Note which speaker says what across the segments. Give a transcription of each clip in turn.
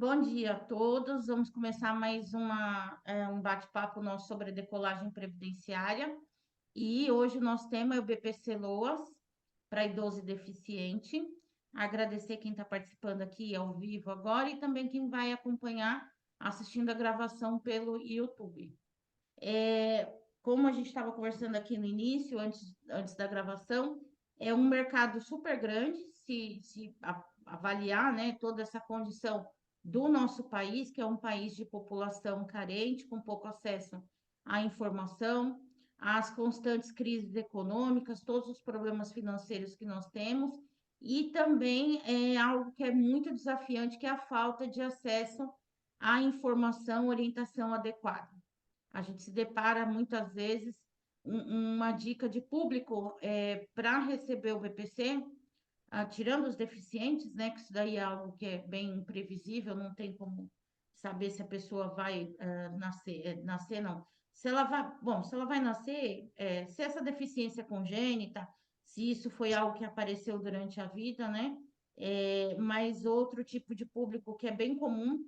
Speaker 1: Bom dia a todos. Vamos começar mais um bate-papo nosso sobre a decolagem previdenciária. E hoje o nosso tema é o BPC Loas para idoso e deficiente. Agradecer quem está participando aqui ao vivo agora e também quem vai acompanhar assistindo a gravação pelo YouTube. Como a gente estava conversando aqui no início, antes da gravação, é um mercado super grande, se avaliar, né, toda essa condição do nosso país, que é um país de população carente, com pouco acesso à informação, às constantes crises econômicas, todos os problemas financeiros que nós temos, e também é algo que é muito desafiante, que é a falta de acesso à informação, orientação adequada. A gente se depara muitas vezes uma dica de público para receber o BPC, tirando os deficientes, né? Que isso daí é algo que é bem imprevisível, não tem como saber se a pessoa vai nascer, não. Se ela vai, bom, se ela vai nascer, se essa deficiência é congênita, se isso foi algo que apareceu durante a vida, né? Mas outro tipo de público que é bem comum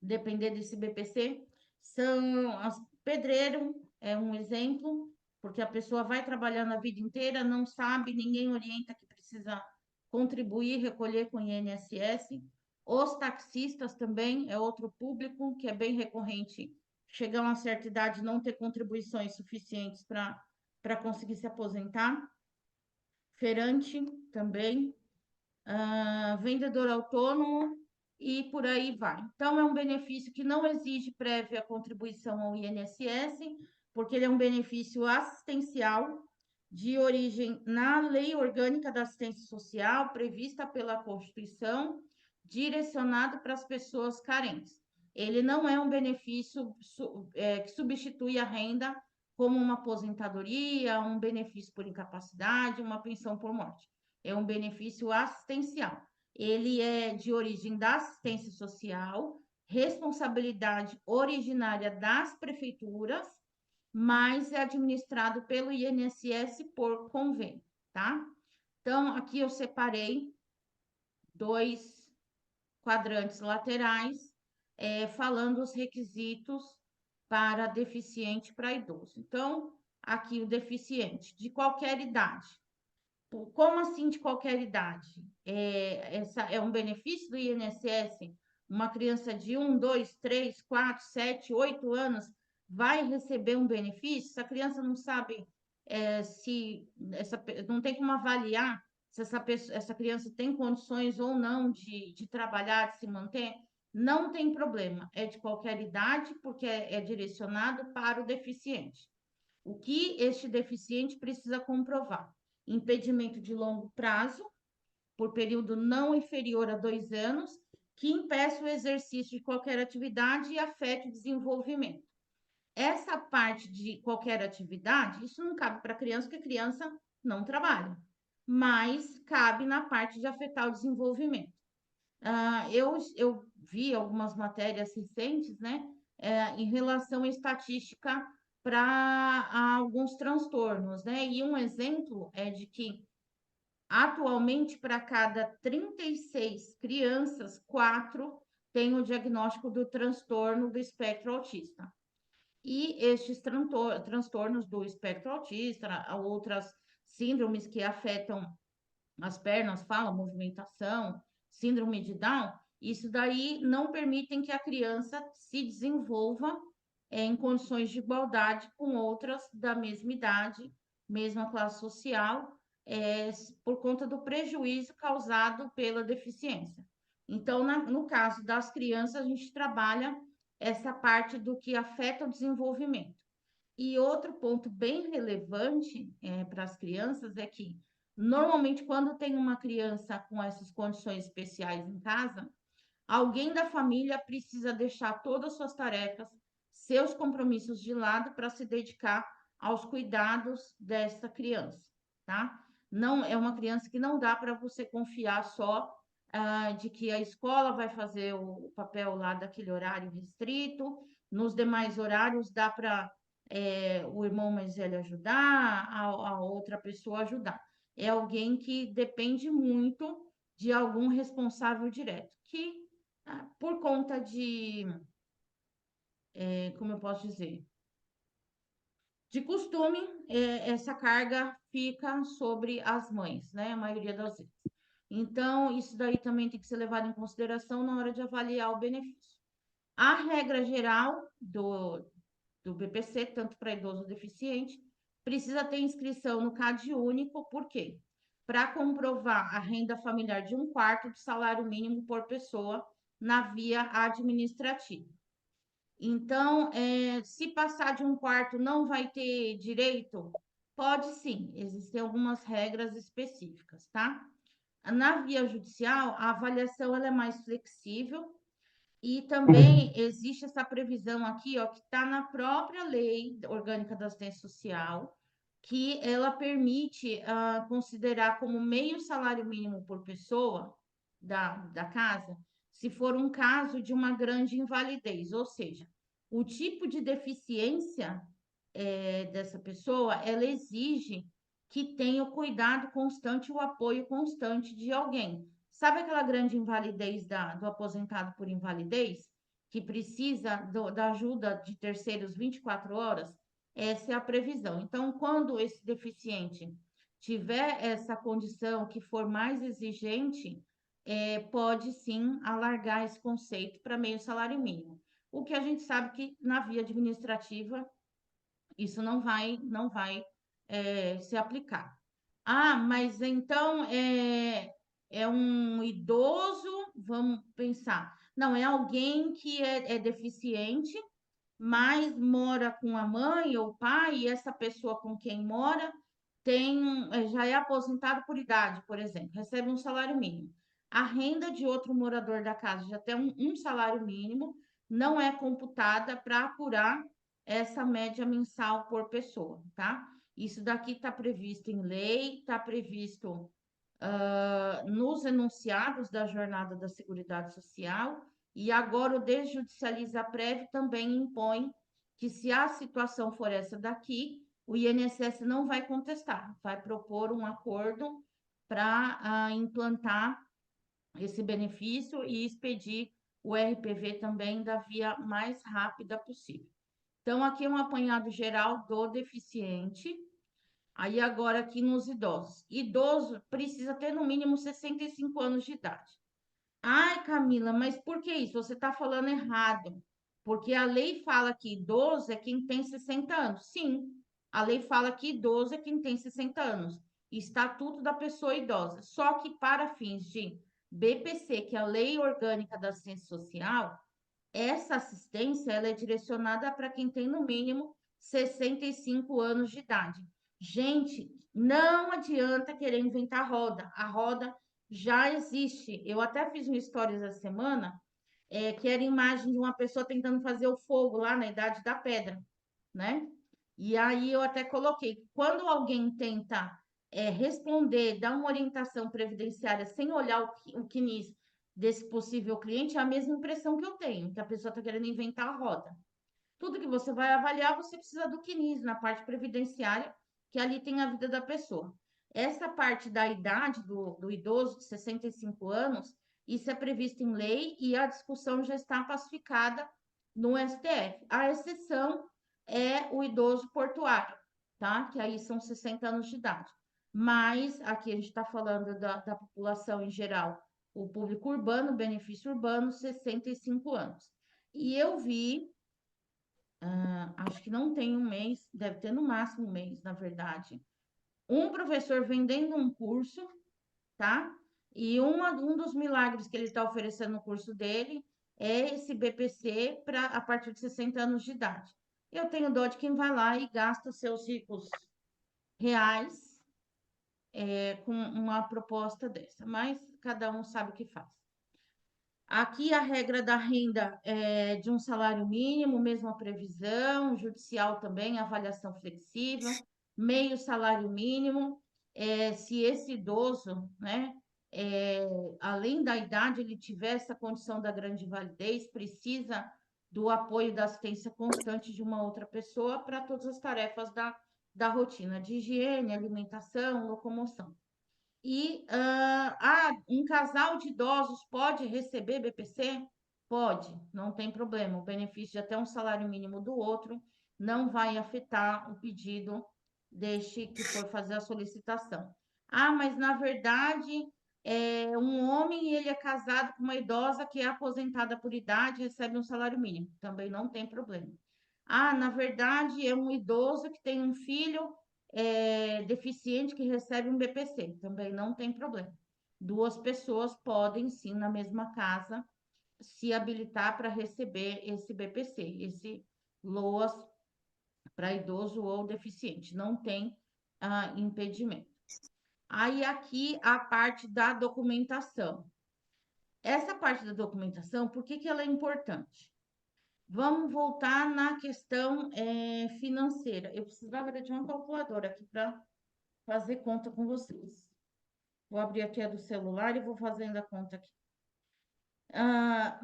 Speaker 1: depender desse BPC, são as pedreiro, é um exemplo, porque a pessoa vai trabalhando a vida inteira, não sabe, ninguém orienta que precisa contribuir, recolher com o INSS. Os taxistas também é outro público que é bem recorrente, chegar a uma certa idade não ter contribuições suficientes para conseguir se aposentar. Feirante também, vendedor autônomo e por aí vai. Então, é um benefício que não exige prévia contribuição ao INSS, porque ele é um benefício assistencial de origem na Lei Orgânica da Assistência Social, prevista pela Constituição, direcionado para as pessoas carentes. Ele não é um benefício que substitui a renda, como uma aposentadoria, um benefício por incapacidade, uma pensão por morte. É um benefício assistencial. Ele é de origem da assistência social, responsabilidade originária das prefeituras, mas é administrado pelo INSS por convênio, tá? Então, aqui eu separei dois quadrantes laterais, falando os requisitos para deficiente para idoso. Então, aqui o deficiente de qualquer idade. Como assim de qualquer idade? Essa é um benefício do INSS? Uma criança de 1, 2, 3, 4, 7, 8 anos vai receber um benefício? Essa criança não sabe se não tem como avaliar se essa criança tem condições ou não de trabalhar, de se manter. Não tem problema, é de qualquer idade, porque é direcionado para o deficiente. O que este deficiente precisa comprovar? Impedimento de longo prazo, por período não inferior a 2 anos, que impeça o exercício de qualquer atividade e afete o desenvolvimento. Essa parte de qualquer atividade, isso não cabe para criança, porque criança não trabalha, mas cabe na parte de afetar o desenvolvimento. Eu vi algumas matérias recentes, né, em relação à estatística para alguns transtornos, né? E um exemplo é de que atualmente para cada 36 crianças, 4 têm o diagnóstico do transtorno do espectro autista. E estes transtornos do espectro autista, outras síndromes que afetam as pernas, fala, movimentação, síndrome de Down, isso daí não permitem que a criança se desenvolva em condições de igualdade com outras da mesma idade, mesma classe social, por conta do prejuízo causado pela deficiência. Então, no caso das crianças, a gente trabalha essa parte do que afeta o desenvolvimento. E outro ponto bem relevante para as crianças é que, normalmente, quando tem uma criança com essas condições especiais em casa, alguém da família precisa deixar todas as suas tarefas, seus compromissos de lado para se dedicar aos cuidados dessa criança, tá? Não é uma criança que não dá para você confiar só de que a escola vai fazer o papel lá daquele horário restrito, nos demais horários dá para o irmão mais velho ajudar, a outra pessoa ajudar. É alguém que depende muito de algum responsável direto, que por conta de, como eu posso dizer, de costume, essa carga fica sobre as mães, né? A maioria das vezes. Então, isso daí também tem que ser levado em consideração na hora de avaliar o benefício. A regra geral do BPC, tanto para idoso deficiente, precisa ter inscrição no CAD único, por quê? Para comprovar a renda familiar de 1/4 do salário mínimo por pessoa na via administrativa. Então, se passar de 1/4 não vai ter direito? Pode sim, existem algumas regras específicas, tá? Na via judicial, a avaliação ela é mais flexível e também existe essa previsão aqui, ó, que está na própria Lei Orgânica da Assistência Social, que ela permite considerar como meio salário mínimo por pessoa da casa, se for um caso de uma grande invalidez, ou seja, o tipo de deficiência dessa pessoa, ela exige que tenha o cuidado constante, o apoio constante de alguém. Sabe aquela grande invalidez do aposentado por invalidez, que precisa da ajuda de terceiros 24 horas? Essa é a previsão. Então, quando esse deficiente tiver essa condição que for mais exigente, pode sim alargar esse conceito para meio salário mínimo. O que a gente sabe que na via administrativa isso não vai se aplicar. Ah, mas então é um idoso, vamos pensar. Não, é alguém que é deficiente, mas mora com a mãe ou o pai, e essa pessoa com quem mora já é aposentado por idade, por exemplo, recebe um salário mínimo. A renda de outro morador da casa já tem um salário mínimo, não é computada para apurar essa média mensal por pessoa, tá? Isso daqui está previsto em lei, está previsto nos enunciados da Jornada da Seguridade Social, e agora o Desjudicializa Prévio também impõe que, se a situação for essa daqui, o INSS não vai contestar, vai propor um acordo para implantar esse benefício e expedir o RPV também da via mais rápida possível. Então, aqui é um apanhado geral do deficiente. Aí agora aqui nos idosos. Idoso precisa ter no mínimo 65 anos de idade. Ai, Camila, mas por que isso? Você está falando errado. Porque a lei fala que idoso é quem tem 60 anos. Sim, a lei fala que idoso é quem tem 60 anos. Estatuto da pessoa idosa. Só que para fins de BPC, que é a Lei Orgânica da Assistência Social, essa assistência ela é direcionada para quem tem no mínimo 65 anos de idade. Gente, não adianta querer inventar roda. A roda já existe. Eu até fiz um stories essa semana, que era a imagem de uma pessoa tentando fazer o fogo lá na Idade da Pedra, né? E aí eu até coloquei, quando alguém tenta responder, dar uma orientação previdenciária sem olhar o CNIS desse possível cliente, é a mesma impressão que eu tenho, que a pessoa está querendo inventar a roda. Tudo que você vai avaliar, você precisa do CNIS na parte previdenciária, que ali tem a vida da pessoa. Essa parte da idade do idoso de 65 anos, isso é previsto em lei e a discussão já está pacificada no STF. A exceção é o idoso portuário, tá? Que aí são 60 anos de idade. Mas aqui a gente está falando da população em geral, o público urbano, benefício urbano, 65 anos. E eu vi acho que não tem um mês, deve ter no máximo um mês, na verdade. Um professor vendendo um curso, tá? E um dos milagres que ele está oferecendo no curso dele é esse BPC para a partir de 60 anos de idade. Eu tenho dó de quem vai lá e gasta os seus ricos reais com uma proposta dessa, mas cada um sabe o que faz. Aqui a regra da renda é de um salário mínimo, mesma previsão, judicial também, avaliação flexível, meio salário mínimo. Se esse idoso, né, além da idade, ele tiver essa condição da grande invalidez, precisa do apoio da assistência constante de uma outra pessoa para todas as tarefas da rotina de higiene, alimentação, locomoção. E um casal de idosos pode receber BPC? Pode, não tem problema. O benefício de até um salário mínimo do outro não vai afetar o pedido deste que for fazer a solicitação. Ah, mas na verdade é um homem e ele é casado com uma idosa que é aposentada por idade e recebe um salário mínimo. Também não tem problema. Ah, na verdade é um idoso que tem um filho deficiente que recebe um BPC. Também não tem problema. Duas pessoas podem sim na mesma casa se habilitar para receber esse BPC, esse LOAS para idoso ou deficiente. Não tem impedimento. Aí aqui a parte da documentação. Essa parte da documentação, por que que ela é importante? Vamos voltar na questão financeira. Eu precisava de uma calculadora aqui para fazer conta com vocês. Vou abrir aqui a do celular e vou fazendo a conta aqui. Ah,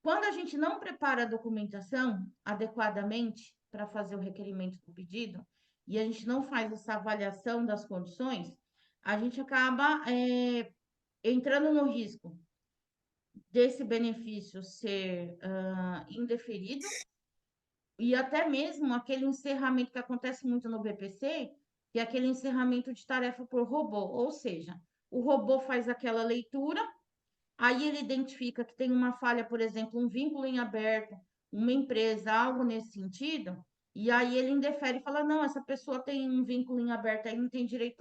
Speaker 1: Quando a gente não prepara a documentação adequadamente para fazer o requerimento do pedido, e a gente não faz essa avaliação das condições, a gente acaba entrando no risco desse benefício ser indeferido e até mesmo aquele encerramento que acontece muito no BPC, que é aquele encerramento de tarefa por robô, ou seja, o robô faz aquela leitura. Aí ele identifica que tem uma falha, por exemplo, um vínculo em aberto, uma empresa, algo nesse sentido, e aí ele indefere e fala: não, essa pessoa tem um vínculo em aberto, aí não tem direito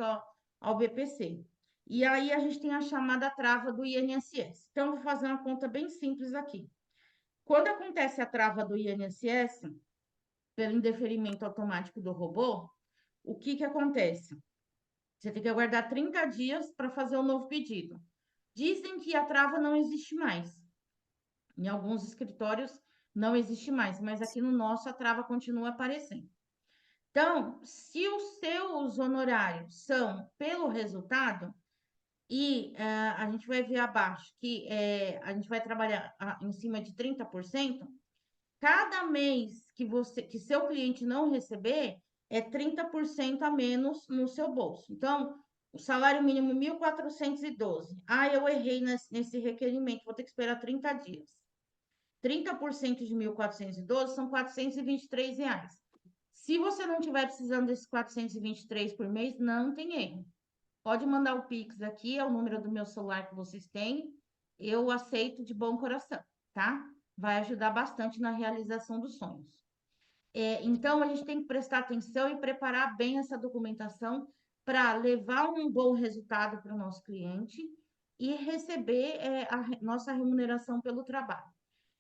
Speaker 1: ao BPC. E aí a gente tem a chamada trava do INSS. Então, vou fazer uma conta bem simples aqui. Quando acontece a trava do INSS, pelo indeferimento automático do robô, o que que acontece? Você tem que aguardar 30 dias para fazer o novo pedido. Dizem que a trava não existe mais. Em alguns escritórios não existe mais, mas aqui no nosso a trava continua aparecendo. Então, se os seus honorários são pelo resultado, e a gente vai ver abaixo que a gente vai trabalhar em cima de 30%, cada mês que seu cliente não receber, é 30% a menos no seu bolso. Então, o salário mínimo 1.412. Ah, eu errei nesse requerimento, vou ter que esperar 30 dias. 30% de 1.412 são R$ 423. Se você não estiver precisando desses 423 por mês, não tem erro. Pode mandar o Pix aqui, é o número do meu celular que vocês têm. Eu aceito de bom coração, tá? Vai ajudar bastante na realização dos sonhos. Então, a gente tem que prestar atenção e preparar bem essa documentação para levar um bom resultado para o nosso cliente e receber a nossa remuneração pelo trabalho.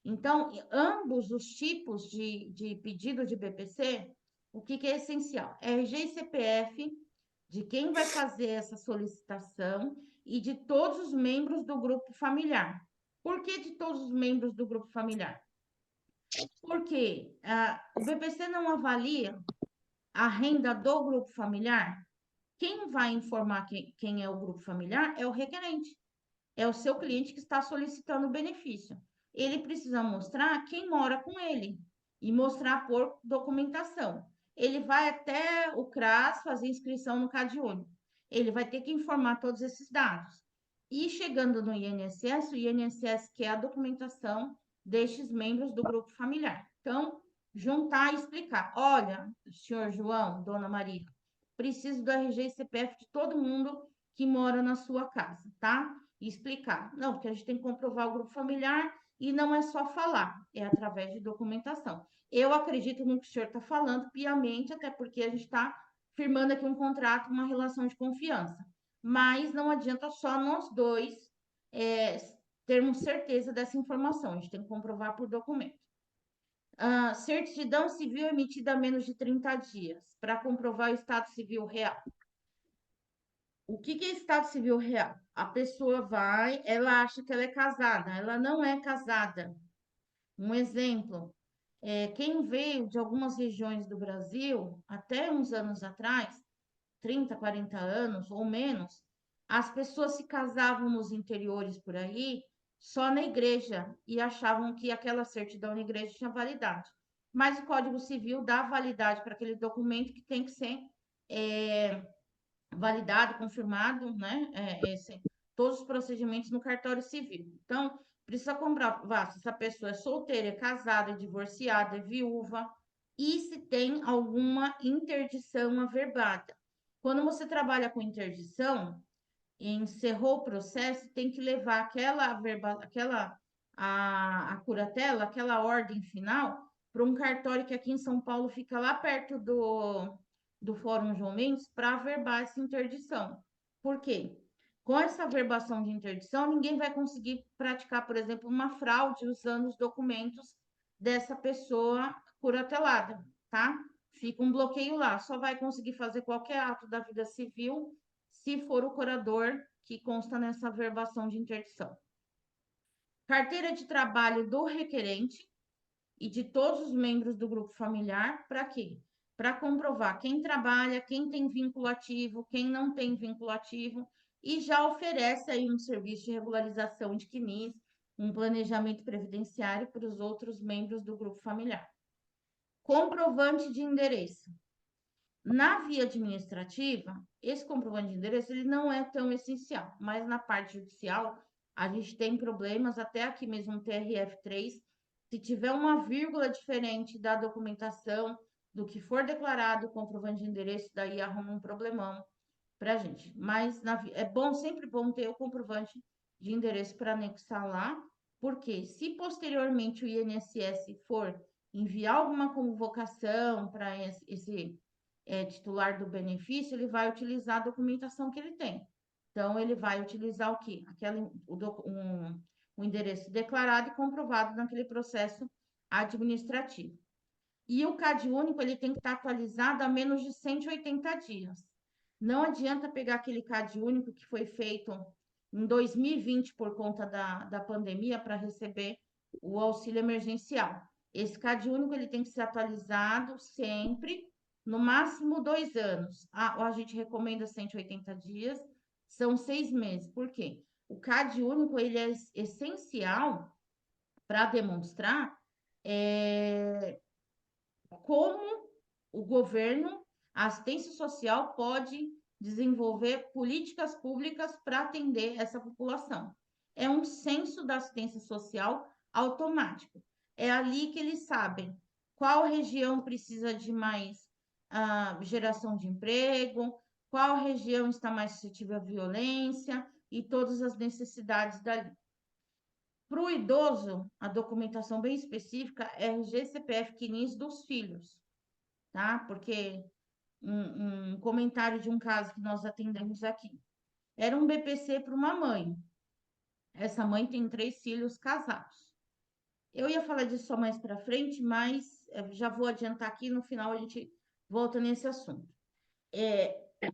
Speaker 1: Então, ambos os tipos de pedido de BPC, o que que é essencial? RG e CPF de quem vai fazer essa solicitação e de todos os membros do grupo familiar. Por que de todos os membros do grupo familiar? Porque o BPC não avalia a renda do grupo familiar. Quem vai informar quem é o grupo familiar é o requerente, é o seu cliente que está solicitando o benefício. Ele precisa mostrar quem mora com ele e mostrar por documentação. Ele vai até o CRAS fazer inscrição no CadÚnico. Ele vai ter que informar todos esses dados. E chegando no INSS, o INSS quer a documentação destes membros do grupo familiar. Então, juntar e explicar. Olha, senhor João, dona Maria, preciso do RG e CPF de todo mundo que mora na sua casa, tá? E explicar. Não, porque a gente tem que comprovar o grupo familiar e não é só falar, é através de documentação. Eu acredito no que o senhor está falando piamente, até porque a gente está firmando aqui um contrato, uma relação de confiança. Mas não adianta só nós dois é, termos certeza dessa informação, a gente tem que comprovar por documento. Certidão civil emitida há menos de 30 dias, para comprovar o estado civil real. O que é estado civil real? A pessoa vai, ela acha que ela é casada, ela não é casada. Um exemplo, quem veio de algumas regiões do Brasil, até uns anos atrás, 30, 40 anos ou menos, as pessoas se casavam nos interiores por aí, só na igreja, e achavam que aquela certidão na igreja tinha validade. Mas o Código Civil dá validade para aquele documento que tem que ser validado, confirmado, né? Todos os procedimentos no cartório civil. Então, precisa comprovar se essa pessoa é solteira, é casada, é divorciada, é viúva e se tem alguma interdição averbada. Quando você trabalha com interdição, encerrou o processo, tem que levar a curatela, aquela ordem final, para um cartório que aqui em São Paulo fica lá perto do Fórum João Mendes para averbar essa interdição. Por quê? Com essa averbação de interdição, ninguém vai conseguir praticar, por exemplo, uma fraude usando os documentos dessa pessoa curatelada, tá? Fica um bloqueio lá. Só vai conseguir fazer qualquer ato da vida civil se for o curador que consta nessa averbação de interdição. Carteira de trabalho do requerente e de todos os membros do grupo familiar, para quê? Para comprovar quem trabalha, quem tem vínculo ativo, quem não tem vínculo ativo, e já oferece aí um serviço de regularização de CNIS, um planejamento previdenciário para os outros membros do grupo familiar. Comprovante de endereço. Na via administrativa, esse comprovante de endereço ele não é tão essencial, mas na parte judicial, a gente tem problemas, até aqui mesmo no TRF3, se tiver uma vírgula diferente da documentação do que for declarado o comprovante de endereço, daí arruma um problemão para a gente. Mas é bom, sempre bom ter o comprovante de endereço para anexar lá, porque se posteriormente o INSS for enviar alguma convocação para esse titular do benefício, ele vai utilizar a documentação que ele tem. Então, ele vai utilizar o quê? Um endereço declarado e comprovado naquele processo administrativo. E o CAD único, ele tem que estar atualizado há menos de 180 dias. Não adianta pegar aquele CAD único que foi feito em 2020 por conta da pandemia para receber o auxílio emergencial. Esse CAD único, ele tem que ser atualizado sempre, no máximo 2 anos. A gente recomenda 180 dias, são 6 meses. Por quê? O CAD único, ele é essencial para demonstrar como o governo, a assistência social pode desenvolver políticas públicas para atender essa população. É um censo da assistência social automático. É ali que eles sabem qual região precisa de mais geração de emprego, qual região está mais suscetível à violência e todas as necessidades dali. Para o idoso, a documentação bem específica é RG, CPF, CNIS dos filhos, tá? Porque um comentário de um caso que nós atendemos aqui. Era um BPC para uma mãe. Essa mãe tem 3 filhos casados. Eu ia falar disso só mais para frente, mas já vou adiantar aqui, no final a gente volta nesse assunto.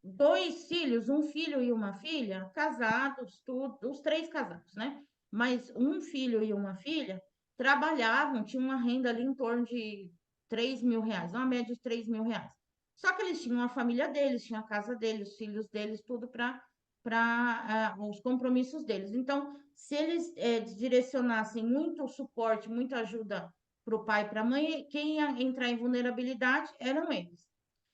Speaker 1: 2 filhos, um filho e uma filha, casados, tudo, os 3 casados, né? Mas um filho e uma filha trabalhavam, tinham uma renda ali em torno de 3 mil reais, uma média de 3 mil reais. Só que eles tinham a família deles, tinham a casa deles, os filhos deles, tudo para os compromissos deles. Então, se eles direcionassem muito suporte, muita ajuda para o pai e para a mãe, quem ia entrar em vulnerabilidade eram eles.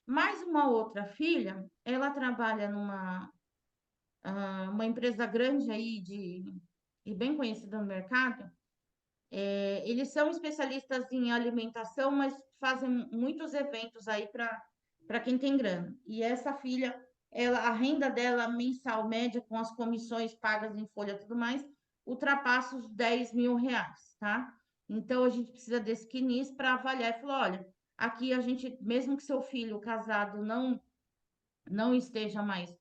Speaker 1: Mais uma outra filha, ela trabalha numa uma empresa grande aí e bem conhecida no mercado. Eles são especialistas em alimentação, mas fazem muitos eventos aí para quem tem grana. E essa filha, a renda dela mensal média, com as comissões pagas em folha e tudo mais, ultrapassa os 10 mil reais, tá? Então, a gente precisa desse CNIS para avaliar e falar, olha, aqui a gente, mesmo que seu filho casado não esteja mais,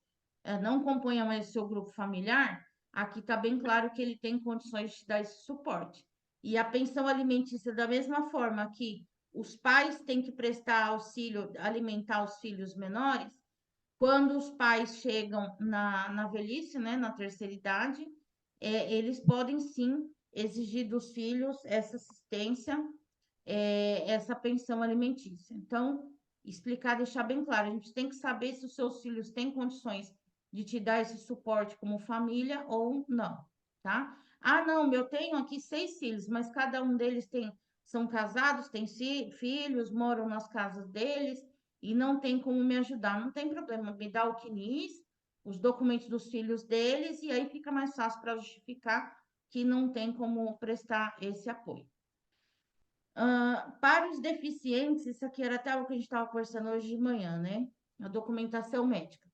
Speaker 1: não componha mais o seu grupo familiar, aqui está bem claro que ele tem condições de dar esse suporte. E a pensão alimentícia, da mesma forma que os pais têm que prestar auxílio, alimentar os filhos menores, quando os pais chegam na velhice, né, na terceira idade, eles podem sim exigir dos filhos essa assistência, essa pensão alimentícia. Então, explicar, deixar bem claro, a gente tem que saber se os seus filhos têm condições de te dar esse suporte como família ou não, tá? Ah, não, eu tenho aqui 6 filhos, mas cada um deles são casados, têm filhos, moram nas casas deles e não tem como me ajudar. Não tem problema, me dá o CNIS, os documentos dos filhos deles, e aí fica mais fácil para justificar que não tem como prestar esse apoio. Para os deficientes, isso aqui era até o que a gente estava conversando hoje de manhã, né? A documentação médica.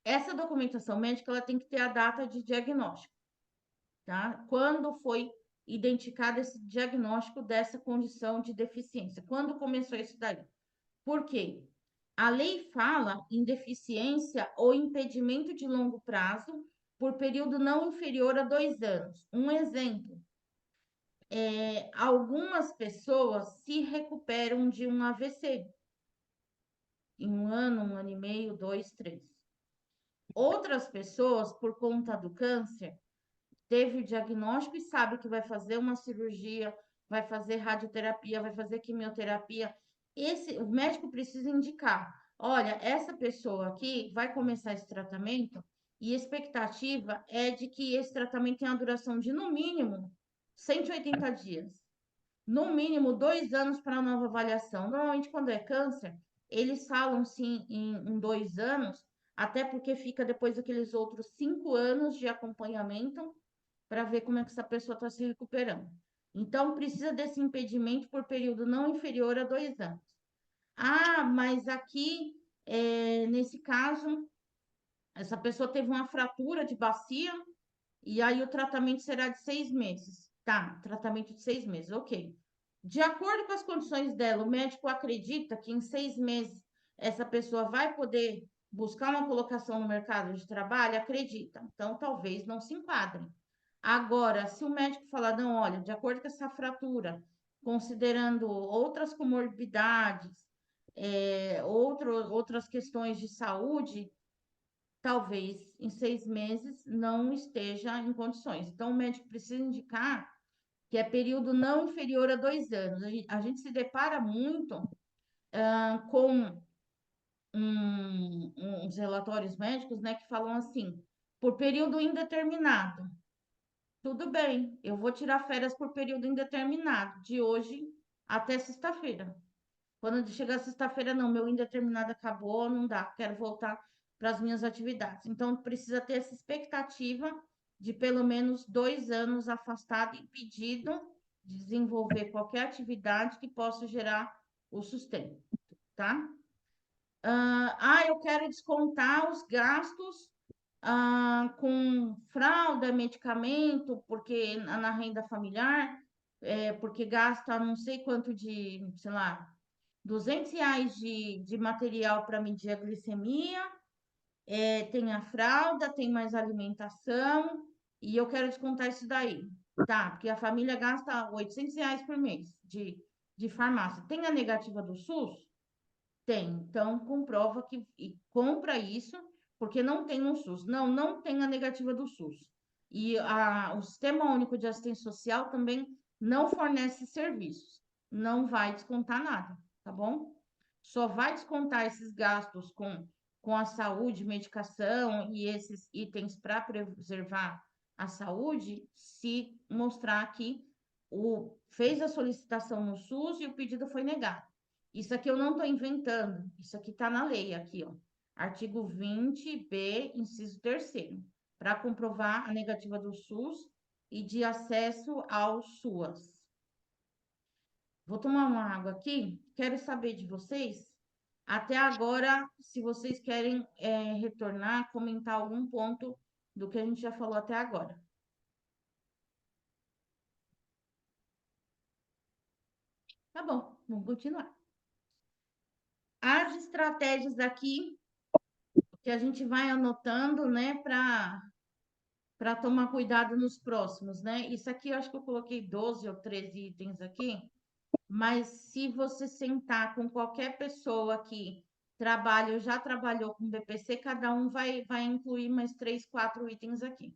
Speaker 1: Essa documentação médica ela tem que ter a data de diagnóstico, tá? Quando foi identificado esse diagnóstico dessa condição de deficiência? Quando começou isso daí? Por quê? A lei fala em deficiência ou impedimento de longo prazo por período não inferior a 2 anos. Um exemplo, algumas pessoas se recuperam de um AVC em 1 ano e meio, 2, 3. Outras pessoas, por conta do câncer, teve o diagnóstico e sabe que vai fazer uma cirurgia, vai fazer radioterapia, vai fazer quimioterapia. O médico precisa indicar: olha, essa pessoa aqui vai começar esse tratamento e a expectativa é de que esse tratamento tenha a duração de, no mínimo, 180 dias. No mínimo, 2 anos para a nova avaliação. Normalmente, quando é câncer, eles falam sim em 2 anos, até porque fica depois aqueles outros 5 anos de acompanhamento para ver como é que essa pessoa está se recuperando. Então, precisa desse impedimento por período não inferior a 2 anos. Mas aqui, nesse caso, essa pessoa teve uma fratura de bacia e aí o tratamento será de 6 meses. Tá, tratamento de 6 meses, ok. De acordo com as condições dela, o médico acredita que em 6 meses essa pessoa vai poder buscar uma colocação no mercado de trabalho? Acredita. Então, talvez não se enquadre. Agora, se o médico falar, não, olha, de acordo com essa fratura, considerando outras comorbidades, outras questões de saúde, talvez em 6 meses não esteja em condições. Então, o médico precisa indicar que é período não inferior a 2 anos. A gente se depara muito com uns relatórios médicos, né, que falam assim, por período indeterminado. Tudo bem, eu vou tirar férias por período indeterminado, de hoje até sexta-feira. Quando chegar sexta-feira, não, meu indeterminado acabou, não dá, quero voltar para as minhas atividades. Então, precisa ter essa expectativa de pelo menos 2 anos afastado e impedido de desenvolver qualquer atividade que possa gerar o sustento, tá? Eu quero descontar os gastos com fralda, medicamento, porque na renda familiar, porque gasta não sei quanto de, sei lá, R$ 200 de material para medir a glicemia, tem a fralda, tem mais alimentação, e eu quero descontar isso daí. Tá, porque a família gasta R$ 800 por mês de farmácia. Tem a negativa do SUS? Tem. Então, comprova e compra isso, porque não tem no SUS. Não tem a negativa do SUS. E o Sistema Único de Assistência Social também não fornece serviços. Não vai descontar nada, tá bom? Só vai descontar esses gastos com a saúde, medicação e esses itens para preservar a saúde, se mostrar que fez a solicitação no SUS e o pedido foi negado. Isso aqui eu não estou inventando, isso aqui está na lei, aqui, ó. Artigo 20b, inciso 3º, para comprovar a negativa do SUS e de acesso ao SUAS. Vou tomar uma água aqui, quero saber de vocês, até agora, se vocês querem retornar, comentar algum ponto do que a gente já falou até agora. Tá bom, vamos continuar. As estratégias aqui que a gente vai anotando, né, para tomar cuidado nos próximos, né? Isso aqui eu acho que eu coloquei 12 ou 13 itens aqui, mas se você sentar com qualquer pessoa que trabalha ou já trabalhou com BPC, cada um vai incluir mais 3, 4 itens aqui.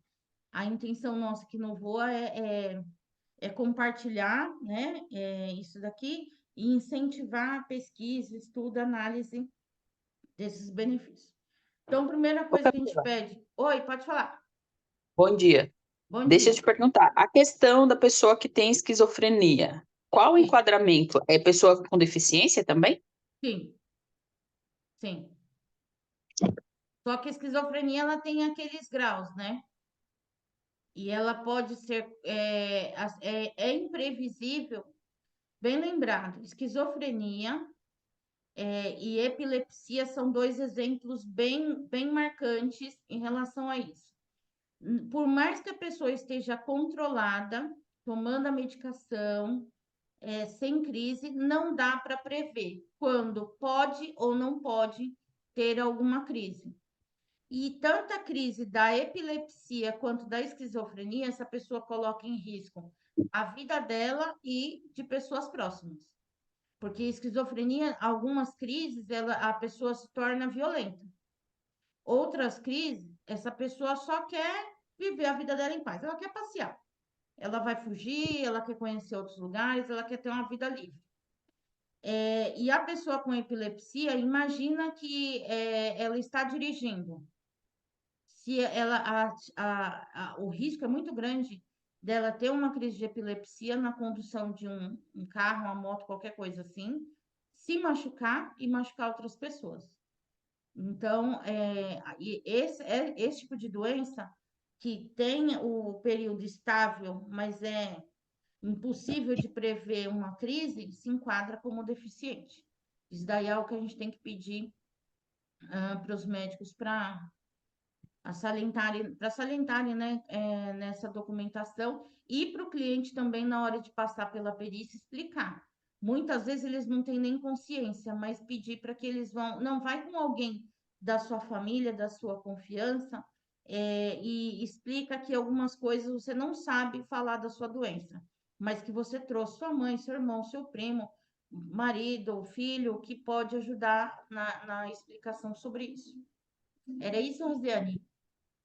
Speaker 1: A intenção nossa aqui no VOA é compartilhar, né, isso daqui e incentivar a pesquisa, estudo, análise desses benefícios. Então, a primeira
Speaker 2: Ô,
Speaker 1: coisa que a gente
Speaker 2: Camila,
Speaker 1: pede... Oi, pode falar.
Speaker 2: bom dia.
Speaker 1: Bom
Speaker 2: Deixa eu
Speaker 1: dia.
Speaker 2: te perguntar, a questão da pessoa que tem esquizofrenia, qual o
Speaker 1: Sim,
Speaker 2: enquadramento? É pessoa com deficiência também?
Speaker 1: sim, sim. Só que a esquizofrenia, ela tem aqueles graus, né? E ela pode ser, é imprevisível, bem lembrado, esquizofrenia, e epilepsia são dois exemplos bem marcantes em relação a isso. Por mais que a pessoa esteja controlada, tomando a medicação, sem crise, não dá para prever quando pode ou não pode ter alguma crise. E tanto a crise da epilepsia quanto da esquizofrenia, essa pessoa coloca em risco a vida dela e de pessoas próximas. Porque esquizofrenia, algumas crises, a pessoa se torna violenta. Outras crises, essa pessoa só quer viver a vida dela em paz, ela quer passear. Ela vai fugir, ela quer conhecer outros lugares, ela quer ter uma vida livre. E a pessoa com epilepsia, imagina que ela está dirigindo. Se ela, o risco é muito grande dela ter uma crise de epilepsia na condução de um carro, uma moto, qualquer coisa assim, se machucar e machucar outras pessoas. Então, esse tipo de doença que tem o período estável, mas é impossível de prever uma crise, se enquadra como deficiente. Isso daí é o que a gente tem que pedir para os médicos para salientarem, né, nessa documentação e para o cliente também na hora de passar pela perícia explicar. Muitas vezes eles não têm nem consciência, mas pedir para que eles vão, não vai com alguém da sua família, da sua confiança, e explica que algumas coisas você não sabe falar da sua doença, mas que você trouxe sua mãe, seu irmão, seu primo, marido, filho, que pode ajudar na explicação sobre isso. Era isso, Rosiane?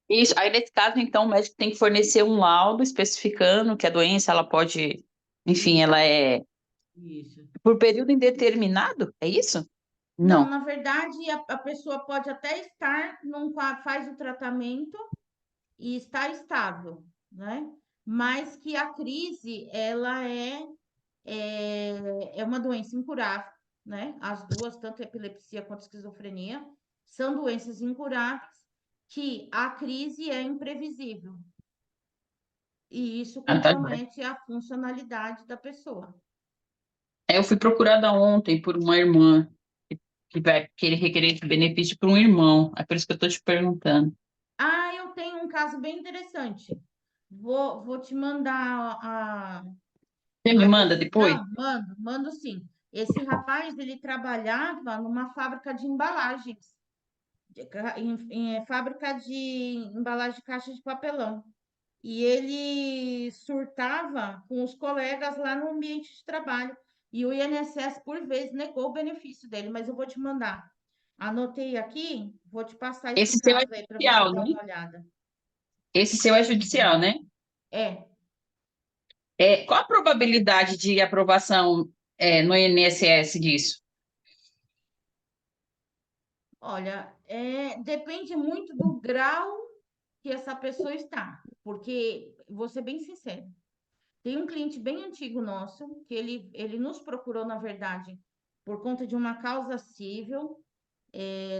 Speaker 2: Isso, aí nesse caso, então, o médico tem que fornecer um laudo especificando que a doença, ela pode, enfim,
Speaker 1: Isso,
Speaker 2: ela é
Speaker 1: isso.
Speaker 2: por período indeterminado, é isso?
Speaker 1: Não,
Speaker 2: Não.
Speaker 1: na verdade, a pessoa pode até estar faz o tratamento e está estável, né? Mas que a crise, ela é uma doença incurável, né? As duas, tanto a epilepsia quanto a esquizofrenia, são doenças incuráveis, que a crise é imprevisível. E isso
Speaker 2: Ah, tá joia.
Speaker 1: compromete a funcionalidade da pessoa.
Speaker 2: Eu fui procurada ontem por uma irmã que vai querer requerer esse benefício para um irmão. É por isso que eu estou te perguntando.
Speaker 1: Ah, eu tenho um caso bem interessante. Vou te mandar
Speaker 2: Você me
Speaker 1: a
Speaker 2: manda depois?
Speaker 1: decisão? Mando sim. Esse rapaz, ele trabalhava numa fábrica de embalagens, em fábrica de embalagem de caixa de papelão. E ele surtava com os colegas lá no ambiente de trabalho. E o INSS, por vezes, negou o benefício dele, mas eu vou te mandar. Anotei aqui, vou te passar esse
Speaker 2: Esse seu é
Speaker 1: caso aí para você
Speaker 2: judicial,
Speaker 1: dar
Speaker 2: né?
Speaker 1: uma olhada.
Speaker 2: Esse seu é judicial, né?
Speaker 1: É,
Speaker 2: Qual a probabilidade de aprovação, no INSS disso?
Speaker 1: olha, depende muito do grau que essa pessoa está, porque, vou ser bem sincero, tem um cliente bem antigo nosso, que ele nos procurou, na verdade, por conta de uma causa civil.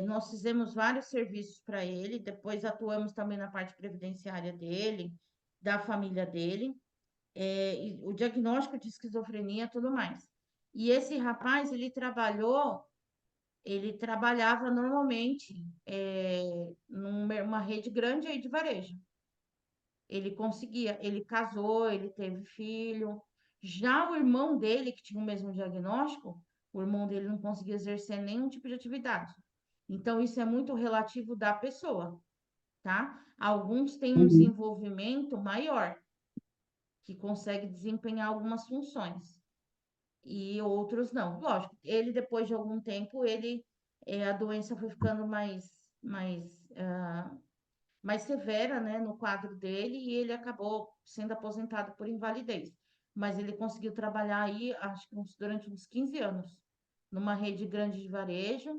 Speaker 1: Nós fizemos vários serviços para ele, depois atuamos também na parte previdenciária dele, da família dele, e o diagnóstico de esquizofrenia e tudo mais. E esse rapaz, ele trabalhava normalmente numa rede grande aí de varejo. Ele conseguia, ele casou, ele teve filho. Já o irmão dele, que tinha o mesmo diagnóstico, o irmão dele não conseguia exercer nenhum tipo de atividade. Então, isso é muito relativo da pessoa, tá? Alguns têm um
Speaker 2: Uhum.
Speaker 1: desenvolvimento maior, que consegue desempenhar algumas funções, e outros não. Lógico, ele, depois de algum tempo, a doença foi ficando mais severa, né, no quadro dele e ele acabou sendo aposentado por invalidez. Mas ele conseguiu trabalhar aí, acho que durante uns 15 anos, numa rede grande de varejo.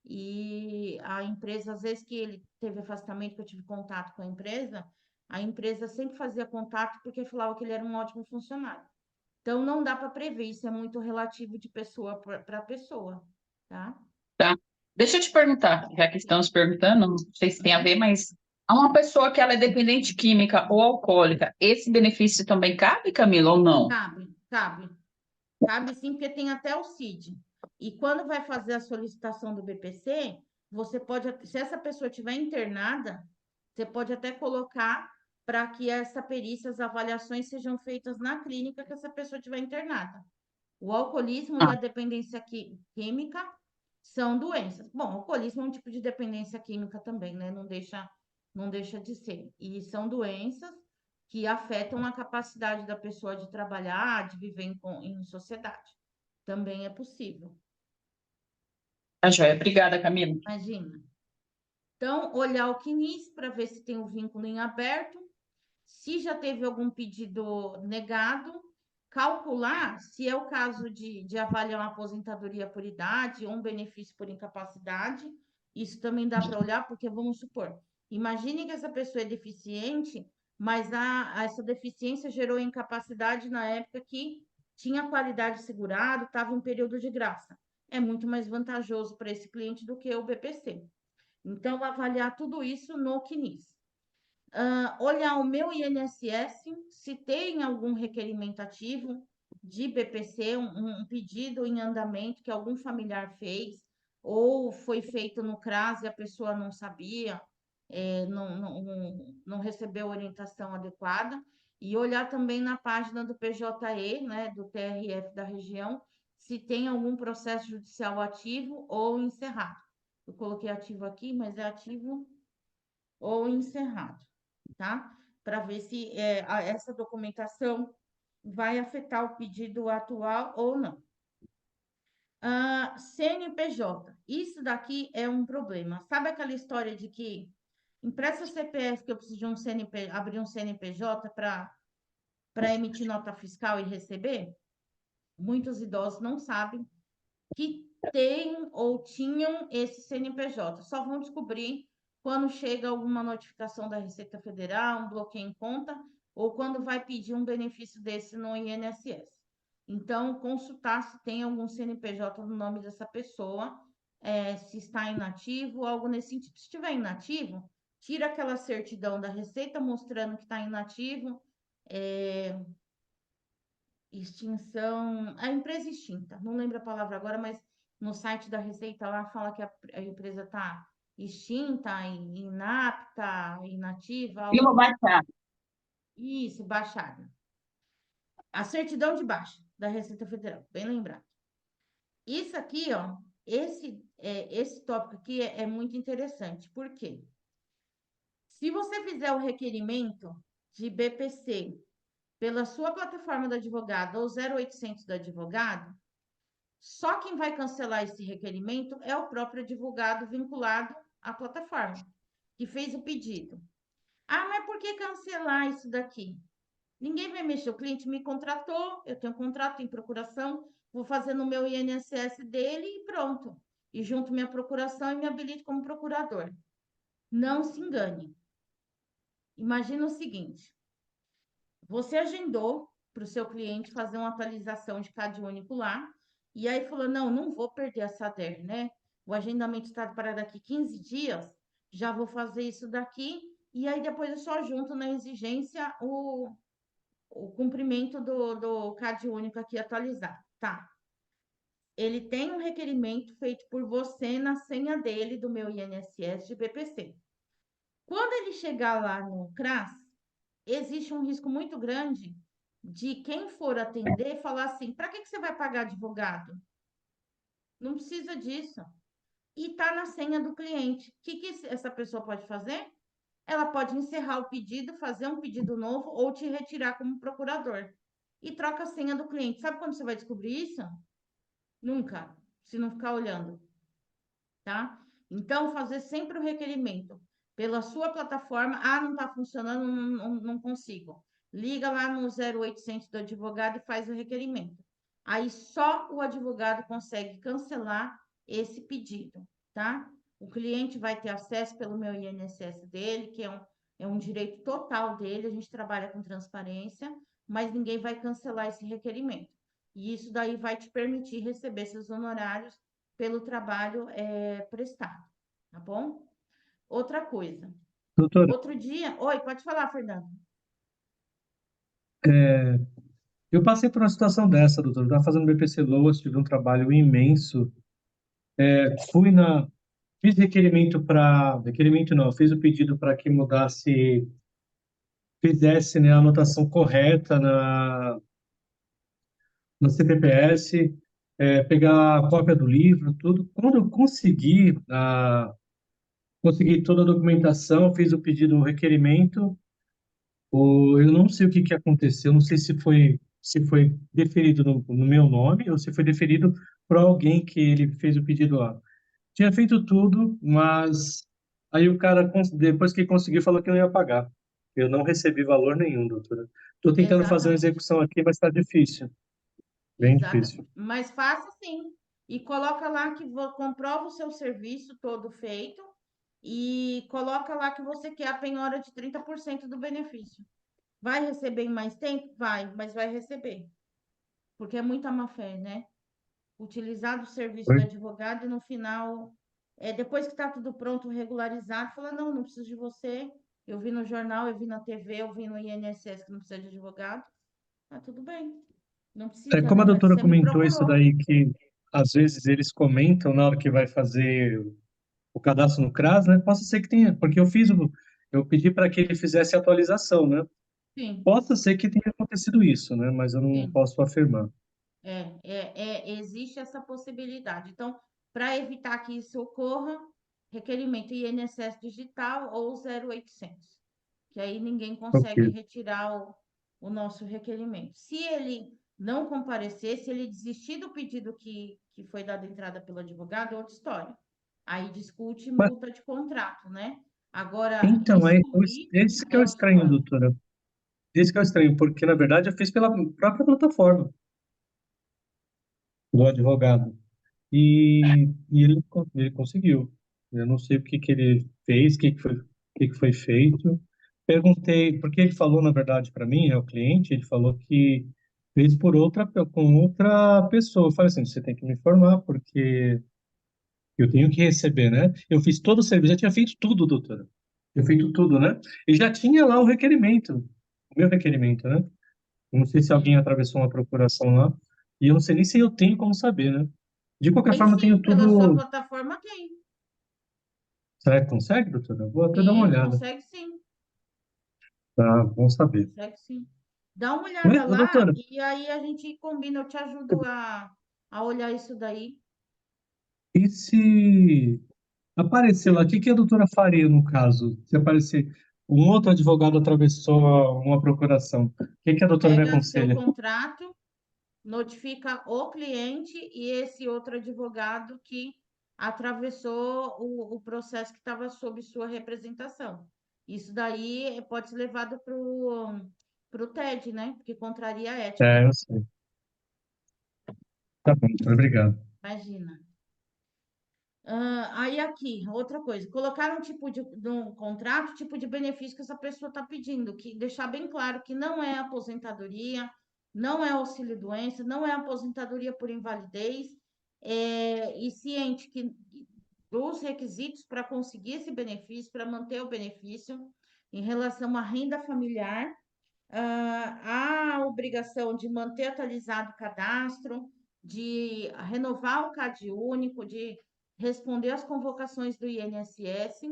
Speaker 1: E a empresa, às vezes que ele teve afastamento, que eu tive contato com a empresa sempre fazia contato porque falava que ele era um ótimo funcionário. Então, não dá para prever, isso é muito relativo de pessoa para pessoa, tá?
Speaker 2: Tá. Deixa eu te perguntar, já que estamos perguntando, não sei se tem a ver, mas A uma pessoa que ela é dependente química ou alcoólica, esse benefício também cabe, Camila, ou não?
Speaker 1: Cabe, cabe. Cabe sim, porque tem até o CID. E quando vai fazer a solicitação do BPC, você pode, se essa pessoa estiver internada, você pode até colocar para que essa perícia, as avaliações sejam feitas na clínica que essa pessoa estiver internada. O alcoolismo e
Speaker 2: Ah,
Speaker 1: a dependência química são doenças. Bom, o alcoolismo é um tipo de dependência química também, né? Não deixa de ser. E são doenças que afetam a capacidade da pessoa de trabalhar, de viver em sociedade. Também é possível.
Speaker 2: tá joia. Obrigada, Camila.
Speaker 1: Imagina. Então, olhar o CNIS para ver se tem o vínculo em aberto, se já teve algum pedido negado, calcular se é o caso de avaliar uma aposentadoria por idade ou um benefício por incapacidade. Isso também dá para olhar, porque vamos supor, imagine que essa pessoa é deficiente, mas essa deficiência gerou incapacidade na época que tinha qualidade segurada, estava em período de graça. É muito mais vantajoso para esse cliente do que o BPC. Então, avaliar tudo isso no CNIS. Olhar o meu INSS, se tem algum requerimento ativo de BPC, um pedido em andamento que algum familiar fez, ou foi feito no CRAS e a pessoa não sabia, não recebeu orientação adequada, e olhar também na página do PJE, né, do TRF da região, se tem algum processo judicial ativo ou encerrado. Eu coloquei ativo aqui, mas é ativo ou encerrado, tá? Para ver se essa documentação vai afetar o pedido atual ou não. CNPJ, isso daqui é um problema. Sabe aquela história de que empresta CPF que eu preciso de um abrir um CNPJ para emitir nota fiscal e receber? Muitos idosos não sabem que têm ou tinham esse CNPJ. Só vão descobrir quando chega alguma notificação da Receita Federal, um bloqueio em conta, ou quando vai pedir um benefício desse no INSS. Então, consultar se tem algum CNPJ no nome dessa pessoa, se está inativo, algo nesse sentido. Se estiver inativo, tira aquela certidão da Receita mostrando que está inativo, é, extinção, a empresa extinta, não lembro a palavra agora, mas no site da Receita lá fala que a empresa está extinta, inapta, inativa,
Speaker 2: Eu
Speaker 1: algo
Speaker 2: vou
Speaker 1: nesse.
Speaker 2: baixar.
Speaker 1: Isso, baixada. A certidão de baixa da Receita Federal, bem lembrado. Isso aqui, ó, esse tópico aqui é muito interessante, por quê? Se você fizer o requerimento de BPC pela sua plataforma do advogado ou 0800 do advogado, só quem vai cancelar esse requerimento é o próprio advogado vinculado à plataforma, que fez o pedido. Ah, mas por que cancelar isso daqui? Ninguém vai mexer. O cliente me contratou, eu tenho um contrato em procuração, vou fazer no meu INSS dele e pronto. E junto minha procuração e me habilito como procurador. Não se engane. Imagina o seguinte: você agendou para o seu cliente fazer uma atualização de CAD único lá, e aí falou: não, não vou perder essa DER, né? O agendamento está para daqui 15 dias, já vou fazer isso daqui, e aí depois eu só junto na exigência o cumprimento do CAD único aqui atualizado. Tá. Ele tem um requerimento feito por você na senha dele do meu INSS de BPC. Quando ele chegar lá no CRAS, existe um risco muito grande de quem for atender falar assim: para que você vai pagar advogado? Não precisa disso. E está na senha do cliente. O que essa pessoa pode fazer? Ela pode encerrar o pedido, fazer um pedido novo ou te retirar como procurador. E troca a senha do cliente. Sabe quando você vai descobrir isso? Nunca, se não ficar olhando, tá? Então, fazer sempre o requerimento pela sua plataforma. Ah, não está funcionando, não consigo. Liga lá no 0800 do advogado e faz o requerimento. Aí só o advogado consegue cancelar esse pedido, tá? O cliente vai ter acesso pelo meu INSS dele, que é um direito total dele, a gente trabalha com transparência, mas ninguém vai cancelar esse requerimento. E isso daí vai te permitir receber seus honorários pelo trabalho prestado, tá bom? Outra coisa,
Speaker 3: Doutora,
Speaker 1: Outro dia, oi, pode falar, Fernando.
Speaker 3: é, eu passei por uma situação dessa, doutora. Eu estava fazendo BPC Loas, tive um trabalho imenso. Fui na, fiz requerimento não, fiz o pedido para que mudasse, fizesse, né, a anotação correta no CPPS, pegar a cópia do livro, tudo. Quando eu consegui toda a documentação, fiz o pedido, o requerimento. Eu não sei o que que aconteceu, não sei se foi deferido no meu nome ou se foi deferido por alguém que ele fez o pedido lá. Tinha feito tudo, mas aí o cara, depois que conseguiu, falou que não ia pagar. Eu não recebi valor nenhum, doutora. Estou tentando fazer uma
Speaker 1: Exatamente.
Speaker 3: execução aqui, mas está difícil, bem difícil.
Speaker 1: Exatamente. Mas faça sim. E coloca lá que comprova o seu serviço todo feito e coloca lá que você quer a penhora de 30% do benefício. Vai receber em mais tempo? Vai, mas vai receber. Porque é muita má-fé, né? Utilizar do serviço do advogado e no final, depois que está tudo pronto, regularizado, fala, não, não preciso de você. Eu vi no jornal, eu vi na TV, eu vi no INSS que não precisa de advogado. Tá tudo bem. Não precisa,
Speaker 3: Como
Speaker 1: né?
Speaker 3: a
Speaker 1: Mas
Speaker 3: doutora
Speaker 1: você me
Speaker 3: comentou isso
Speaker 1: procurou.
Speaker 3: daí, que às vezes eles comentam na hora que vai fazer o cadastro no CRAS, né? Possa ser que tenha, porque eu pedi para que ele fizesse a atualização, né?
Speaker 1: Sim,
Speaker 3: Possa ser que tenha acontecido isso, né? Mas eu não
Speaker 1: sim.
Speaker 3: posso afirmar.
Speaker 1: Existe essa possibilidade. Então, para evitar que isso ocorra, requerimento INSS digital ou 0800, que aí ninguém consegue
Speaker 3: Ok.
Speaker 1: retirar o nosso requerimento. Se ele não comparecer, se ele desistir do pedido que foi dado entrada pelo advogado, é outra história. Aí discute
Speaker 3: Mas,
Speaker 1: multa de contrato, né? Agora,
Speaker 3: então,
Speaker 1: isso ir
Speaker 3: esse que é
Speaker 1: é
Speaker 3: o
Speaker 1: outro
Speaker 3: estranho,
Speaker 1: pano.
Speaker 3: doutora. Esse que é o estranho, porque na verdade eu fiz pela própria plataforma do advogado. E ele conseguiu. Eu não sei o que que ele fez, o que que foi feito. Perguntei, porque ele falou, na verdade, para mim, o cliente, ele falou que fez com outra pessoa. Eu falei assim, você tem que me informar, porque eu tenho que receber, né? Eu fiz todo o serviço, já tinha feito tudo, doutora. Eu feito tudo, né? E já tinha lá o meu requerimento, né? Eu não sei se alguém
Speaker 1: Sim.
Speaker 3: atravessou uma procuração lá, e eu não sei nem se eu tenho como saber, né? De qualquer
Speaker 1: Tem
Speaker 3: forma, eu tenho
Speaker 1: sim, pela sua
Speaker 3: tudo.
Speaker 1: plataforma tem.
Speaker 3: Será que consegue, doutora? Vou até dar uma
Speaker 1: Sim,
Speaker 3: olhada.
Speaker 1: consegue sim.
Speaker 3: Tá, bom saber.
Speaker 1: Consegue sim. Dá uma
Speaker 3: Mas,
Speaker 1: olhada
Speaker 3: ô,
Speaker 1: lá
Speaker 3: doutora,
Speaker 1: e aí a gente combina, eu te ajudo a olhar isso daí.
Speaker 3: e se aparecer lá, o que que a doutora faria no caso? Se aparecer um outro advogado atravessou uma procuração, o que que a doutora me
Speaker 1: Pega seu
Speaker 3: aconselha?
Speaker 1: contrato, notifica o cliente e esse outro advogado que atravessou o processo que estava sob sua representação. Isso daí pode ser levado para o TED, né? Porque contraria a ética.
Speaker 3: Eu sei. Tá bom, doutora, obrigado.
Speaker 1: Imagina. Aí aqui, outra coisa, colocar um tipo de no contrato, tipo de benefício que essa pessoa está pedindo, que deixar bem claro que não é aposentadoria, não é auxílio-doença, não é aposentadoria por invalidez, e ciente que dos requisitos para conseguir esse benefício, para manter o benefício, em relação à renda familiar, há a obrigação de manter atualizado o cadastro, de renovar o CAD único, de responder às convocações do INSS,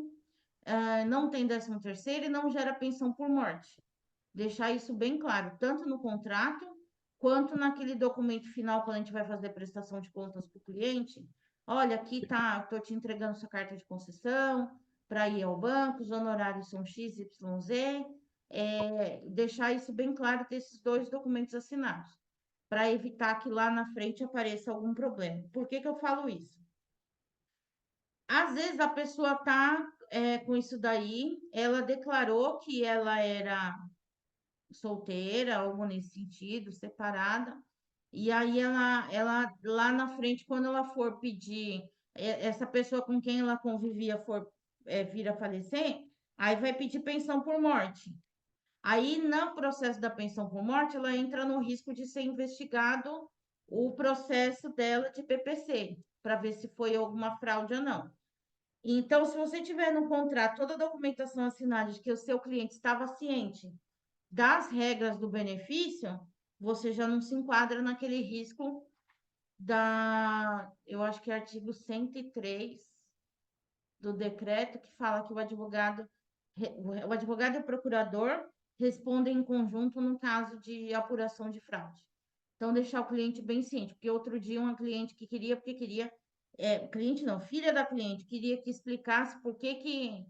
Speaker 1: não tem 13º e não gera pensão por morte. Deixar isso bem claro, tanto no contrato, quanto naquele documento final, quando a gente vai fazer a prestação de contas para o cliente. Olha, aqui tá, estou te entregando sua carta de concessão para ir ao banco, os honorários são X, Y, Z. Deixar isso bem claro desses dois documentos assinados, para evitar que lá na frente apareça algum problema. Por que que eu falo isso? Às vezes a pessoa está com isso daí, ela declarou que ela era solteira, algo nesse sentido, separada, e aí ela lá na frente, quando ela for pedir, essa pessoa com quem ela convivia for vir a falecer, aí vai pedir pensão por morte. Aí, no processo da pensão por morte, ela entra no risco de ser investigado o processo dela de PPC, para ver se foi alguma fraude ou não. Então, se você tiver no contrato toda a documentação assinada de que o seu cliente estava ciente das regras do benefício, você já não se enquadra naquele risco eu acho que é artigo 103 do decreto, que fala que o advogado e o procurador respondem em conjunto no caso de apuração de fraude. Então, deixar o cliente bem ciente, porque outro dia uma cliente que queria, porque queria, cliente não, filha da cliente, queria que explicasse por que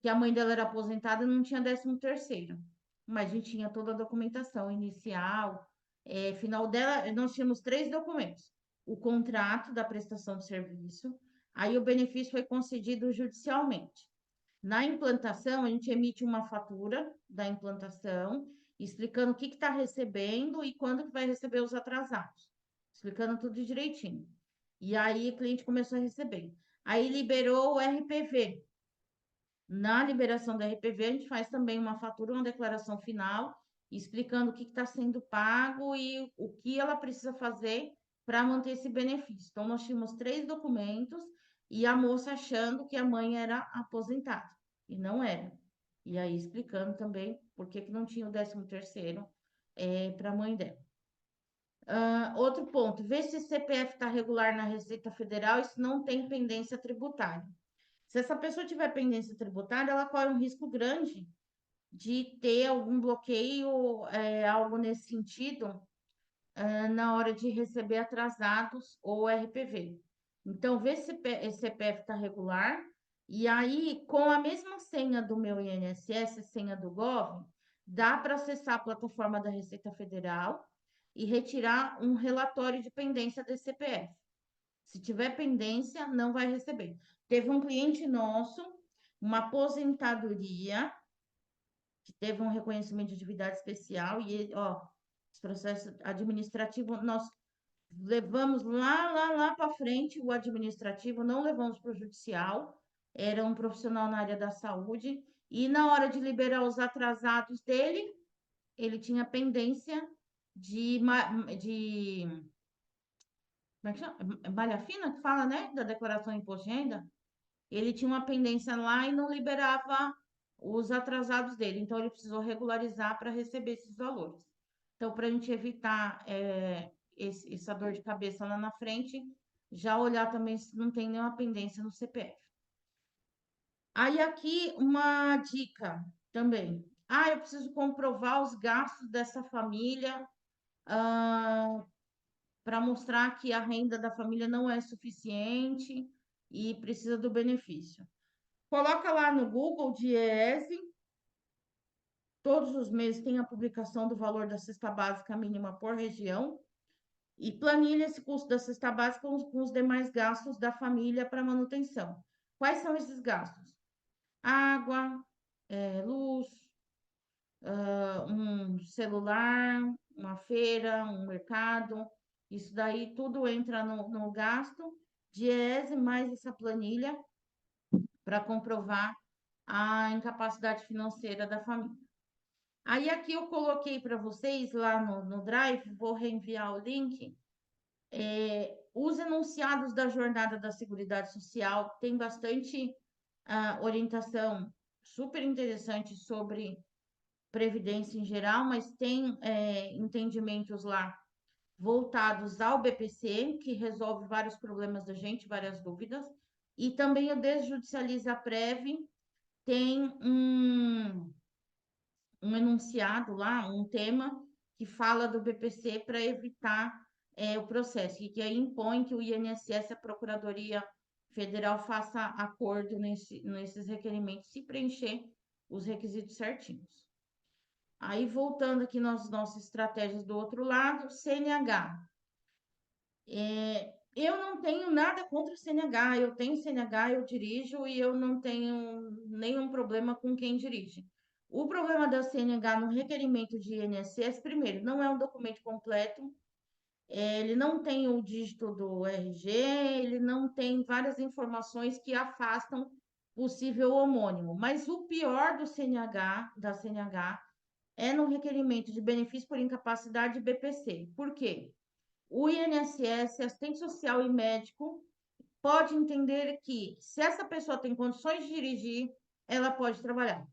Speaker 1: a mãe dela era aposentada e não tinha 13º. Mas a gente tinha toda a documentação inicial, final dela, nós tínhamos 3 documentos. O contrato da prestação de serviço, aí o benefício foi concedido judicialmente. Na implantação, a gente emite uma fatura da implantação, explicando o que está recebendo e quando que vai receber os atrasados, explicando tudo direitinho. E aí o cliente começou a receber. Aí liberou o RPV. Na liberação do RPV, a gente faz também uma fatura, uma declaração final, explicando o que está sendo pago e o que ela precisa fazer para manter esse benefício. Então, nós tínhamos 3 documentos e a moça achando que a mãe era aposentada, e não era. E aí, explicando também por que não tinha o 13º para a mãe dela. Outro ponto, ver se o CPF está regular na Receita Federal, isso não tem pendência tributária. Se essa pessoa tiver pendência tributária, ela corre um risco grande de ter algum bloqueio, algo nesse sentido, na hora de receber atrasados ou RPV. Então, vê se esse CPF está regular. E aí, com a mesma senha do meu INSS, senha do Gov, dá para acessar a plataforma da Receita Federal e retirar um relatório de pendência desse CPF. Se tiver pendência, não vai receber. Teve um cliente nosso, uma aposentadoria, que teve um reconhecimento de atividade especial, e, ó, esse processo administrativo, nós levamos lá para frente o administrativo, não levamos para o judicial, era um profissional na área da saúde, e na hora de liberar os atrasados dele, ele tinha pendência de como é que chama? Malha fina que fala, né? Da declaração de imposto de renda. Ele tinha uma pendência lá e não liberava os atrasados dele. Então, ele precisou regularizar para receber esses valores. Então, para a gente evitar essa dor de cabeça lá na frente, já olhar também se não tem nenhuma pendência no CPF. Aí, aqui, uma dica também. Eu preciso comprovar os gastos dessa família. Para mostrar que a renda da família não é suficiente e precisa do benefício. Coloca lá no Google DIEESE, todos os meses tem a publicação do valor da cesta básica mínima por região e planilha esse custo da cesta básica com os demais gastos da família para manutenção. Quais são esses gastos? Água, luz, um celular, uma feira, um mercado, isso daí tudo entra no gasto, DIEESE mais essa planilha para comprovar a incapacidade financeira da família. Aí aqui eu coloquei para vocês lá no Drive, vou reenviar o link, os enunciados da jornada da Seguridade Social, tem bastante orientação super interessante sobre previdência em geral, mas tem entendimentos lá voltados ao BPC, que resolve vários problemas da gente, várias dúvidas, e também o Desjudicializa Prev tem um enunciado lá, um tema que fala do BPC para evitar o processo, e que aí impõe que o INSS, a Procuradoria Federal, faça acordo nesses requerimentos, se preencher os requisitos certinhos. Aí, voltando aqui nas nossas estratégias do outro lado, CNH. Eu não tenho nada contra o CNH, eu tenho CNH, eu dirijo e eu não tenho nenhum problema com quem dirige. O problema da CNH no requerimento de INSS, primeiro, não é um documento completo, ele não tem o dígito do RG, ele não tem várias informações que afastam possível homônimo. Mas o pior do CNH, da CNH, é no requerimento de benefício por incapacidade de BPC. Por quê? O INSS, assistente social e médico, pode entender que, se essa pessoa tem condições de dirigir, ela pode trabalhar.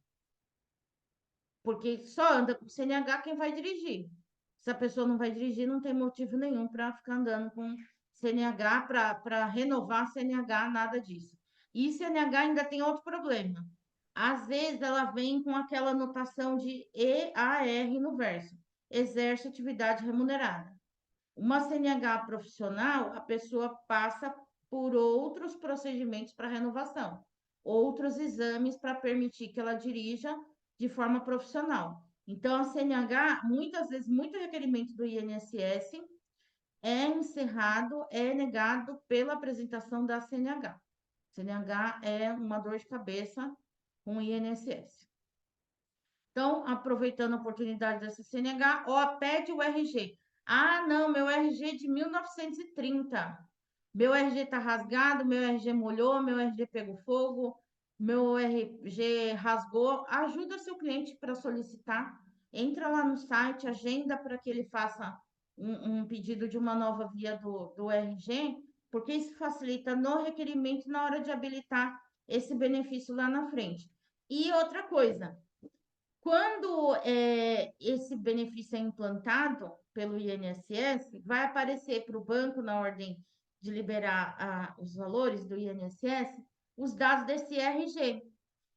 Speaker 1: Porque só anda com CNH quem vai dirigir. Se a pessoa não vai dirigir, não tem motivo nenhum para ficar andando com CNH, para renovar CNH, nada disso. E CNH ainda tem outro problema. Às vezes ela vem com aquela anotação de EAR no verso, exerce atividade remunerada. Uma CNH profissional, a pessoa passa por outros procedimentos para renovação, outros exames para permitir que ela dirija de forma profissional. Então, a CNH, muitas vezes, muito requerimento do INSS é encerrado, é negado pela apresentação da CNH. CNH é uma dor de cabeça com o INSS. Então, aproveitando a oportunidade dessa CNH, ó, pede o RG. Ah, não, meu RG é de 1930. Meu RG está rasgado, meu RG molhou, meu RG pegou fogo, meu RG rasgou. Ajuda seu cliente para solicitar. Entra lá no site, agenda para que ele faça um pedido de uma nova via do RG, porque isso facilita no requerimento na hora de habilitar esse benefício lá na frente. E outra coisa, quando esse benefício é implantado pelo INSS, vai aparecer para o banco, na ordem de liberar os valores do INSS, os dados desse RG.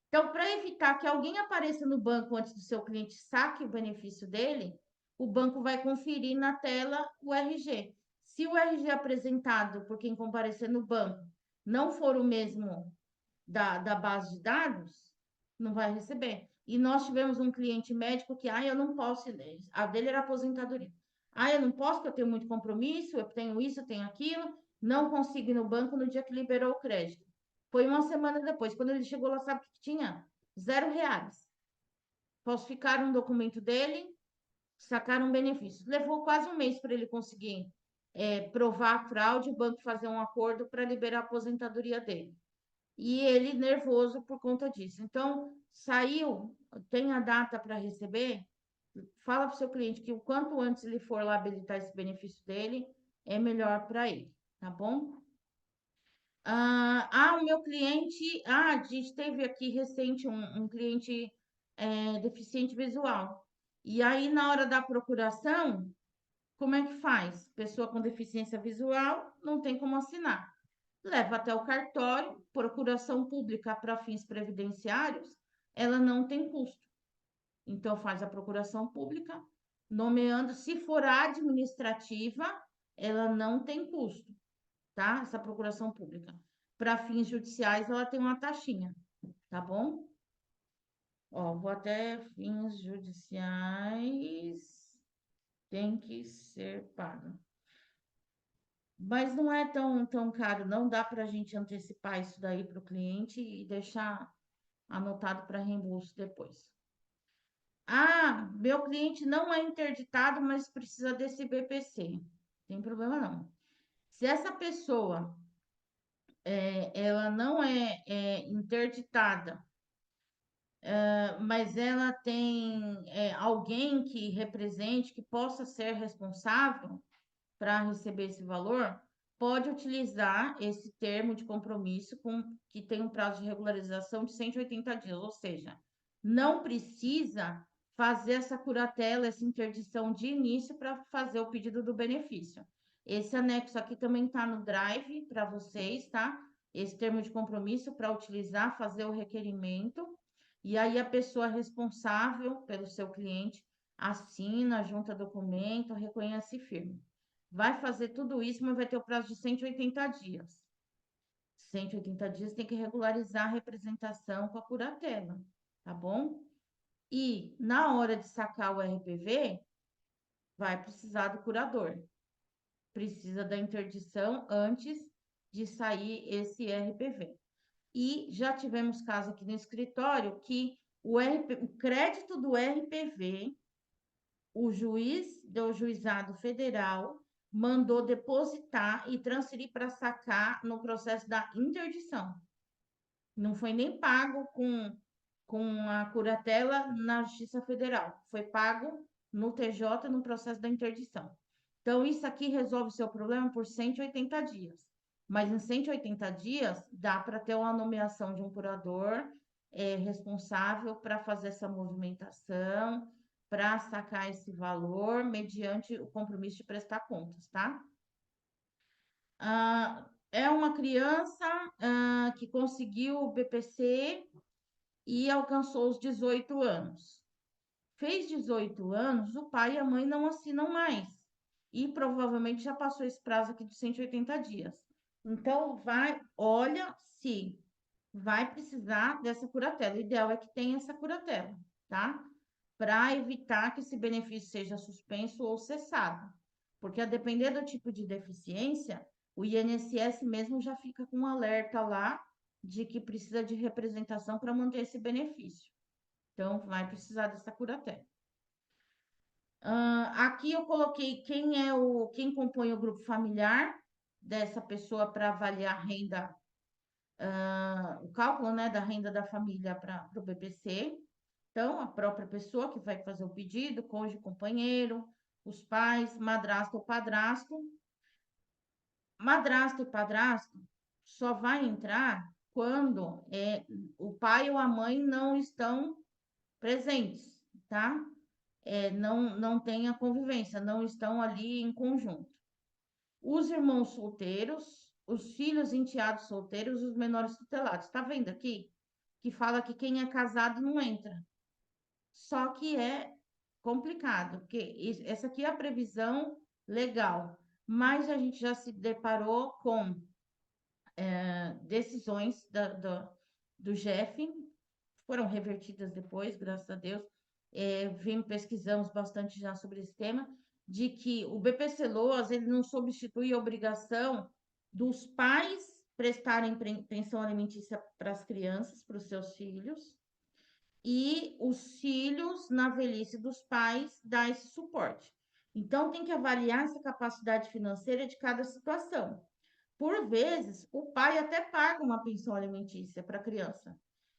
Speaker 1: Então, para evitar que alguém apareça no banco antes do seu cliente saque o benefício dele, o banco vai conferir na tela o RG. Se o RG apresentado por quem comparecer no banco não for o mesmo da base de dados, não vai receber. E nós tivemos um cliente médico que, eu não posso, a dele era aposentadoria. Eu não posso, porque eu tenho muito compromisso, eu tenho isso, eu tenho aquilo, não consigo ir no banco no dia que liberou o crédito. Foi uma semana depois, quando ele chegou lá, sabe o que tinha? R$ 0. Falsificaram um documento dele, sacaram um benefício. Levou quase um mês para ele conseguir provar a fraude, o banco fazer um acordo para liberar a aposentadoria dele. E ele nervoso por conta disso. Então, saiu, tem a data para receber, fala para o seu cliente que o quanto antes ele for lá habilitar esse benefício dele, é melhor para ele, tá bom? O meu cliente, a gente teve aqui recente um cliente deficiente visual. E aí, na hora da procuração, como é que faz? Pessoa com deficiência visual não tem como assinar. Leva até o cartório, procuração pública para fins previdenciários, ela não tem custo. Então, faz a procuração pública, nomeando, se for administrativa, ela não tem custo, tá? Essa procuração pública. Para fins judiciais, ela tem uma taxinha, tá bom? Ó, vou até fins judiciais, tem que ser pago. Mas não é tão caro, não dá para a gente antecipar isso daí para o cliente e deixar anotado para reembolso depois. Meu cliente não é interditado, mas precisa desse BPC. Tem problema não. Se essa pessoa ela não é interditada, mas ela tem alguém que represente, que possa ser responsável para receber esse valor, pode utilizar esse termo de compromisso que tem um prazo de regularização de 180 dias, ou seja, não precisa fazer essa curatela, essa interdição de início para fazer o pedido do benefício. Esse anexo aqui também está no Drive para vocês, tá? Esse termo de compromisso para utilizar, fazer o requerimento, e aí a pessoa responsável pelo seu cliente assina, junta documento, reconhece e firma. Vai fazer tudo isso, mas vai ter o prazo de 180 dias. 180 dias tem que regularizar a representação com a curatela, tá bom? E na hora de sacar o RPV, vai precisar do curador. Precisa da interdição antes de sair esse RPV. E já tivemos caso aqui no escritório que o crédito do RPV, o juiz do juizado federal mandou depositar e transferir para sacar no processo da interdição. Não foi nem pago com a curatela na Justiça Federal. Foi pago no TJ no processo da interdição. Então, isso aqui resolve o seu problema por 180 dias. Mas em 180 dias, dá para ter uma nomeação de um curador responsável para fazer essa movimentação, para sacar esse valor, mediante o compromisso de prestar contas, tá? É uma criança que conseguiu o BPC e alcançou os 18 anos. Fez 18 anos, o pai e a mãe não assinam mais. E provavelmente já passou esse prazo aqui de 180 dias. Então, olha se vai precisar dessa curatela. O ideal é que tenha essa curatela, tá? Para evitar que esse benefício seja suspenso ou cessado. Porque a depender do tipo de deficiência, o INSS mesmo já fica com um alerta lá de que precisa de representação para manter esse benefício. Então, vai precisar dessa curatela. Aqui eu coloquei quem compõe o grupo familiar dessa pessoa para avaliar a renda, o cálculo, né, da renda da família para o BPC. Então, a própria pessoa que vai fazer o pedido, cônjuge, companheiro, os pais, madrasta ou padrasto. Madrasta e padrasto só vai entrar quando o pai ou a mãe não estão presentes, tá? Não tem a convivência, não estão ali em conjunto. Os irmãos solteiros, os filhos enteados solteiros, os menores tutelados. Tá vendo aqui? Que fala que quem é casado não entra. Só que é complicado, porque essa aqui é a previsão legal, mas a gente já se deparou com decisões do GEF, foram revertidas depois, graças a Deus. Pesquisamos bastante já sobre esse tema, de que o BPC-LOAS, ele não substitui a obrigação dos pais prestarem pensão alimentícia para as crianças, para os seus filhos, e os filhos, na velhice dos pais, dar esse suporte. Então, tem que avaliar essa capacidade financeira de cada situação. Por vezes, o pai até paga uma pensão alimentícia para a criança.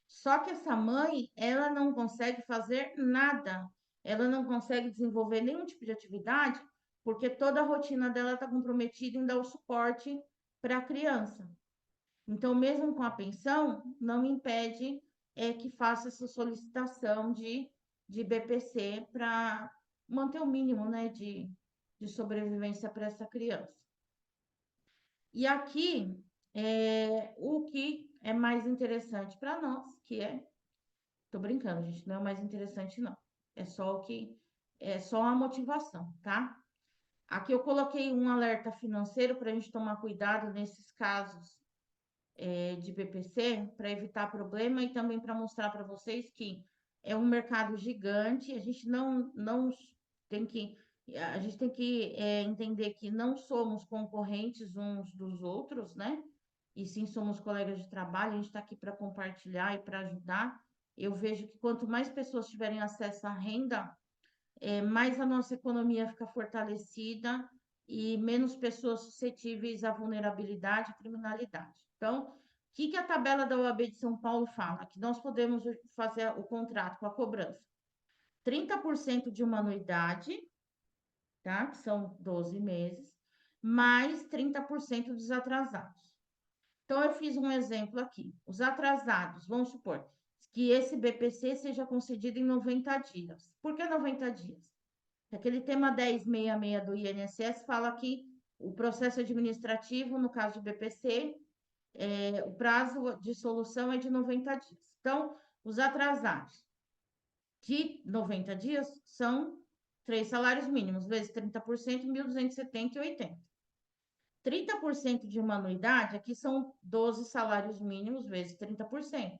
Speaker 1: Só que essa mãe, ela não consegue fazer nada. Ela não consegue desenvolver nenhum tipo de atividade, porque toda a rotina dela está comprometida em dar o suporte para a criança. Então, mesmo com a pensão, não impede que faça essa solicitação de BPC para manter o mínimo, né, de sobrevivência para essa criança. E aqui, o que é mais interessante para nós, que é... Tô brincando, gente, não é o mais interessante, não. É só a motivação, tá? Aqui eu coloquei um alerta financeiro para a gente tomar cuidado nesses casos de BPC, para evitar problema e também para mostrar para vocês que é um mercado gigante, a gente não tem que... A gente tem que entender que não somos concorrentes uns dos outros, né? E sim somos colegas de trabalho, a gente está aqui para compartilhar e para ajudar. Eu vejo que quanto mais pessoas tiverem acesso à renda, mais a nossa economia fica fortalecida e menos pessoas suscetíveis à vulnerabilidade e criminalidade. Então, o que a tabela da OAB de São Paulo fala? Que nós podemos fazer o contrato com a cobrança. 30% de uma anuidade, tá? Que são 12 meses, mais 30% dos atrasados. Então, eu fiz um exemplo aqui. Os atrasados, vamos supor que esse BPC seja concedido em 90 dias. Por que 90 dias? Aquele tema 1066 do INSS fala que o processo administrativo, no caso de BPC, o prazo de solução é de 90 dias. Então, os atrasados de 90 dias são 3 salários mínimos, vezes 30%, 1.270,80. 30% de uma anuidade, aqui são 12 salários mínimos vezes 30%,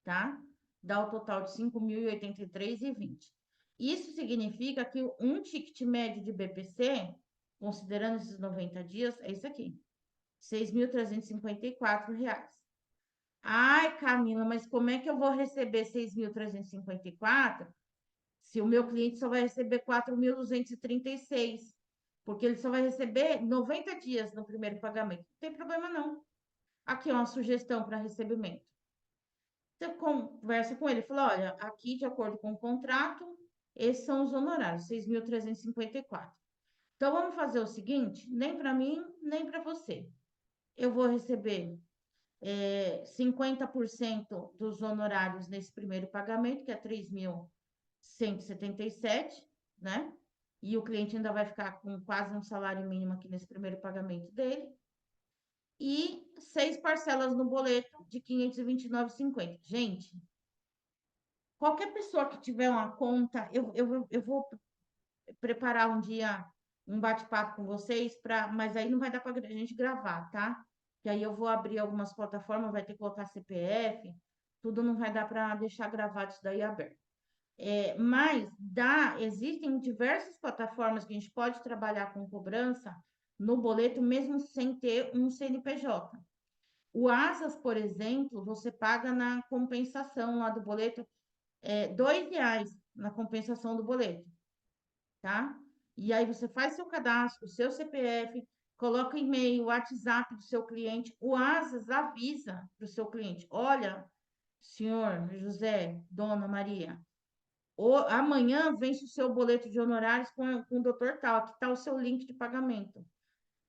Speaker 1: tá? Dá o total de 5.083,20. Isso significa que um ticket médio de BPC, considerando esses 90 dias, é isso aqui, R$ 6.354. Ai, Camila, mas como é que eu vou receber 6.354 se o meu cliente só vai receber 4.236? Porque ele só vai receber 90 dias no primeiro pagamento. Não tem problema, não. Aqui é uma sugestão para recebimento. Você conversa com ele, fala, olha, aqui, de acordo com o contrato, esses são os honorários, 6.354. Então, vamos fazer o seguinte, nem para mim, nem para você. eu vou receber 50% dos honorários nesse primeiro pagamento, que é 3.177, né? E o cliente ainda vai ficar com quase um salário mínimo aqui nesse primeiro pagamento dele. E 6 parcelas no boleto de R$ 529,50. Gente, qualquer pessoa que tiver uma conta, eu vou preparar um dia um bate-papo com vocês, mas aí não vai dar para a gente gravar, tá? Que aí eu vou abrir algumas plataformas, vai ter que colocar CPF, tudo não vai dar para deixar gravado isso daí aberto. Mas existem diversas plataformas que a gente pode trabalhar com cobrança no boleto, mesmo sem ter um CNPJ. O Asas, por exemplo, você paga na compensação lá do boleto, R$ 2 na compensação do boleto, tá? E aí você faz seu cadastro, seu CPF, coloca e-mail, WhatsApp do seu cliente, o Asas avisa para o seu cliente, olha, senhor José, dona Maria, amanhã vence o seu boleto de honorários com o doutor tal, aqui está o seu link de pagamento.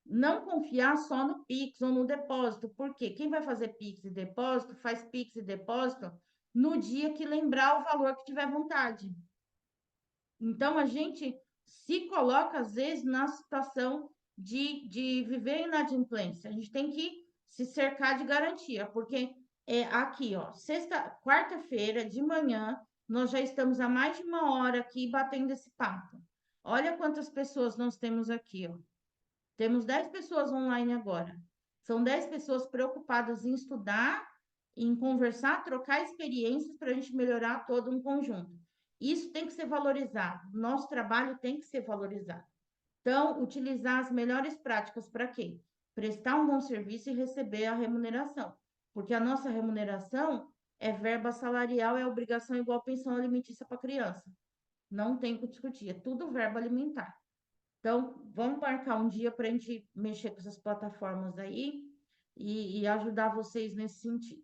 Speaker 1: Não confiar só no Pix ou no depósito, porque quem vai fazer Pix e depósito, faz Pix e depósito no dia que lembrar o valor que tiver vontade. Então, a gente se coloca, às vezes, na situação de viver inadimplência. A gente tem que se cercar de garantia, porque aqui, ó, quarta-feira de manhã, nós já estamos há mais de uma hora aqui batendo esse papo. Olha quantas pessoas nós temos aqui, ó. Temos 10 pessoas online agora. São 10 pessoas preocupadas em estudar, em conversar, trocar experiências para a gente melhorar todo um conjunto. Isso tem que ser valorizado. Nosso trabalho tem que ser valorizado. Então, utilizar as melhores práticas para quê? Prestar um bom serviço e receber a remuneração. Porque a nossa remuneração é verba salarial, é obrigação igual pensão alimentícia para criança. Não tem o que discutir, é tudo verba alimentar. Então, vamos marcar um dia para a gente mexer com essas plataformas aí e ajudar vocês nesse sentido.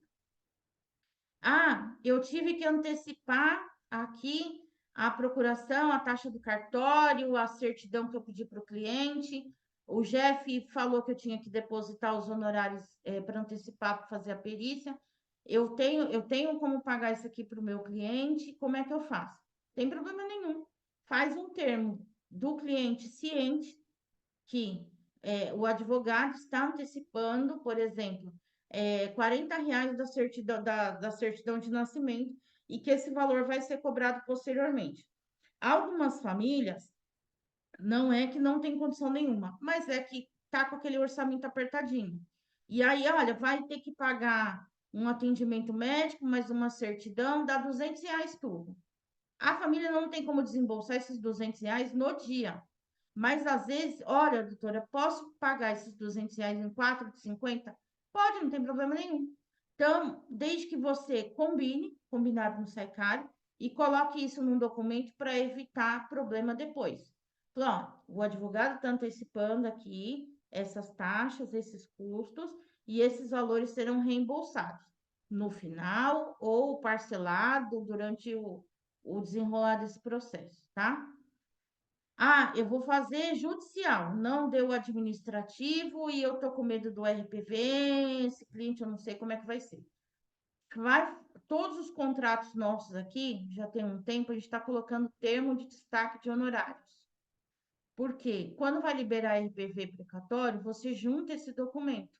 Speaker 1: Eu tive que antecipar aqui a procuração, a taxa do cartório, a certidão que eu pedi para o cliente. O Jeff falou que eu tinha que depositar os honorários para antecipar, para fazer a perícia. Eu tenho como pagar isso aqui para o meu cliente, como é que eu faço? Tem problema nenhum. Faz um termo do cliente ciente que o advogado está antecipando, por exemplo, R$ 40 da certidão de nascimento e que esse valor vai ser cobrado posteriormente. Algumas famílias não é que não tem condição nenhuma, mas é que está com aquele orçamento apertadinho. E aí, olha, vai ter que pagar um atendimento médico, mais uma certidão, dá R$ 200 tudo. A família não tem como desembolsar esses R$ 200 no dia. Mas às vezes, olha, doutora, posso pagar esses R$ 200 em 4 de 50? Pode, não tem problema nenhum. Então, desde que você combinado não sai caro, e coloque isso num documento para evitar problema depois. Falou, o advogado está antecipando aqui essas taxas, esses custos, e esses valores serão reembolsados no final ou parcelado durante o desenrolar desse processo, tá? Eu vou fazer judicial, não deu administrativo e eu tô com medo do RPV, esse cliente eu não sei como é que vai ser. Todos os contratos nossos aqui, já tem um tempo, a gente está colocando termo de destaque de honorários. Por quê? Quando vai liberar RPV precatório, você junta esse documento.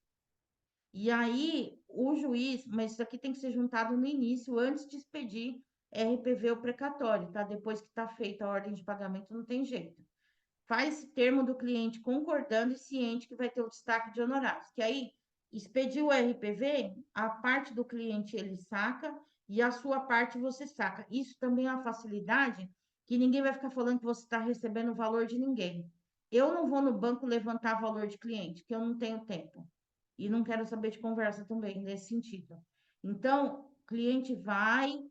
Speaker 1: E aí, o juiz, mas isso aqui tem que ser juntado no início, antes de expedir RPV ou precatório, tá? Depois que está feita a ordem de pagamento, não tem jeito. Faz esse termo do cliente concordando e ciente que vai ter o destaque de honorários. Que aí, expediu o RPV, a parte do cliente ele saca e a sua parte você saca. Isso também é uma facilidade que ninguém vai ficar falando que você está recebendo o valor de ninguém. Eu não vou no banco levantar valor de cliente, que eu não tenho tempo. E não quero saber de conversa também, nesse sentido. Então, o cliente vai,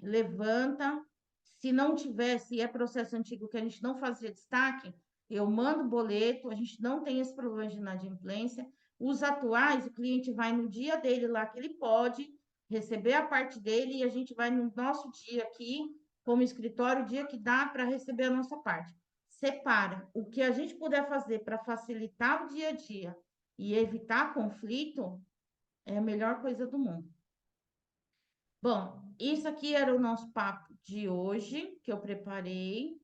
Speaker 1: levanta. Se não tiver, se é processo antigo que a gente não fazia destaque, eu mando boleto, a gente não tem esse problema de inadimplência. Os atuais, o cliente vai no dia dele lá que ele pode receber a parte dele e a gente vai no nosso dia aqui, como escritório, o dia que dá para receber a nossa parte. Separa o que a gente puder fazer para facilitar o dia a dia e evitar conflito é a melhor coisa do mundo. Bom, isso aqui era o nosso papo de hoje, que eu preparei.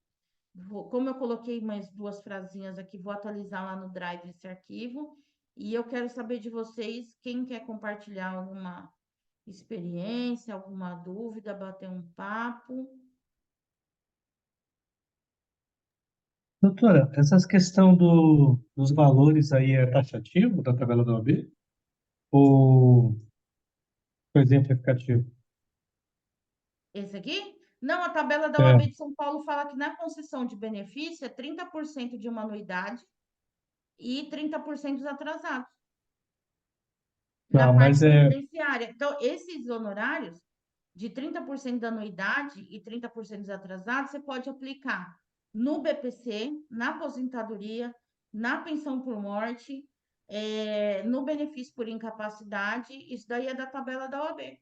Speaker 1: Como eu coloquei mais duas frasinhas aqui, vou atualizar lá no Drive esse arquivo. E eu quero saber de vocês, quem quer compartilhar alguma experiência, alguma dúvida, bater um papo.
Speaker 3: Doutora, essa questão dos valores aí é taxativo da tabela da OAB? Ou, por exemplo, é aplicativo?
Speaker 1: Esse aqui? Não, a tabela da
Speaker 3: É,
Speaker 1: OAB de São Paulo fala que na concessão de benefício é 30% de uma anuidade e 30% dos atrasados, na
Speaker 3: não,
Speaker 1: parte
Speaker 3: mas
Speaker 1: previdenciária. Então, esses honorários de 30% da anuidade e 30% dos atrasados, você pode aplicar no BPC, na aposentadoria, na pensão por morte, no benefício por incapacidade, isso daí é da tabela da OAB.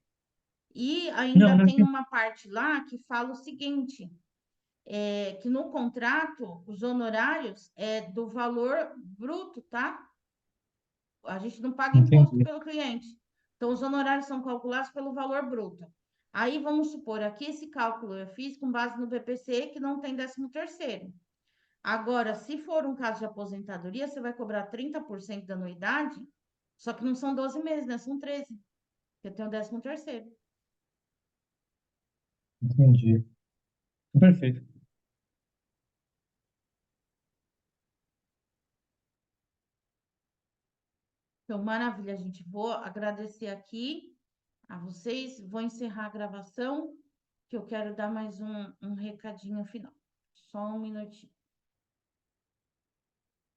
Speaker 1: E
Speaker 3: não,
Speaker 1: ainda
Speaker 3: não,
Speaker 1: tem uma parte lá que fala o seguinte, que no contrato, os honorários é do valor bruto, tá? A gente não paga imposto
Speaker 3: entendi.
Speaker 1: pelo cliente. Então, os honorários são calculados pelo valor bruto. Aí, vamos supor, aqui esse cálculo eu fiz com base no BPC, que não tem 13º. Agora, se for um caso de aposentadoria, você vai cobrar 30% da anuidade, só que não são 12 meses, né? São 13, porque tem o 13º.
Speaker 3: Entendi. Perfeito.
Speaker 1: Então, maravilha, gente. Vou agradecer aqui a vocês. Vou encerrar a gravação, que eu quero dar mais um recadinho final. Só um minutinho.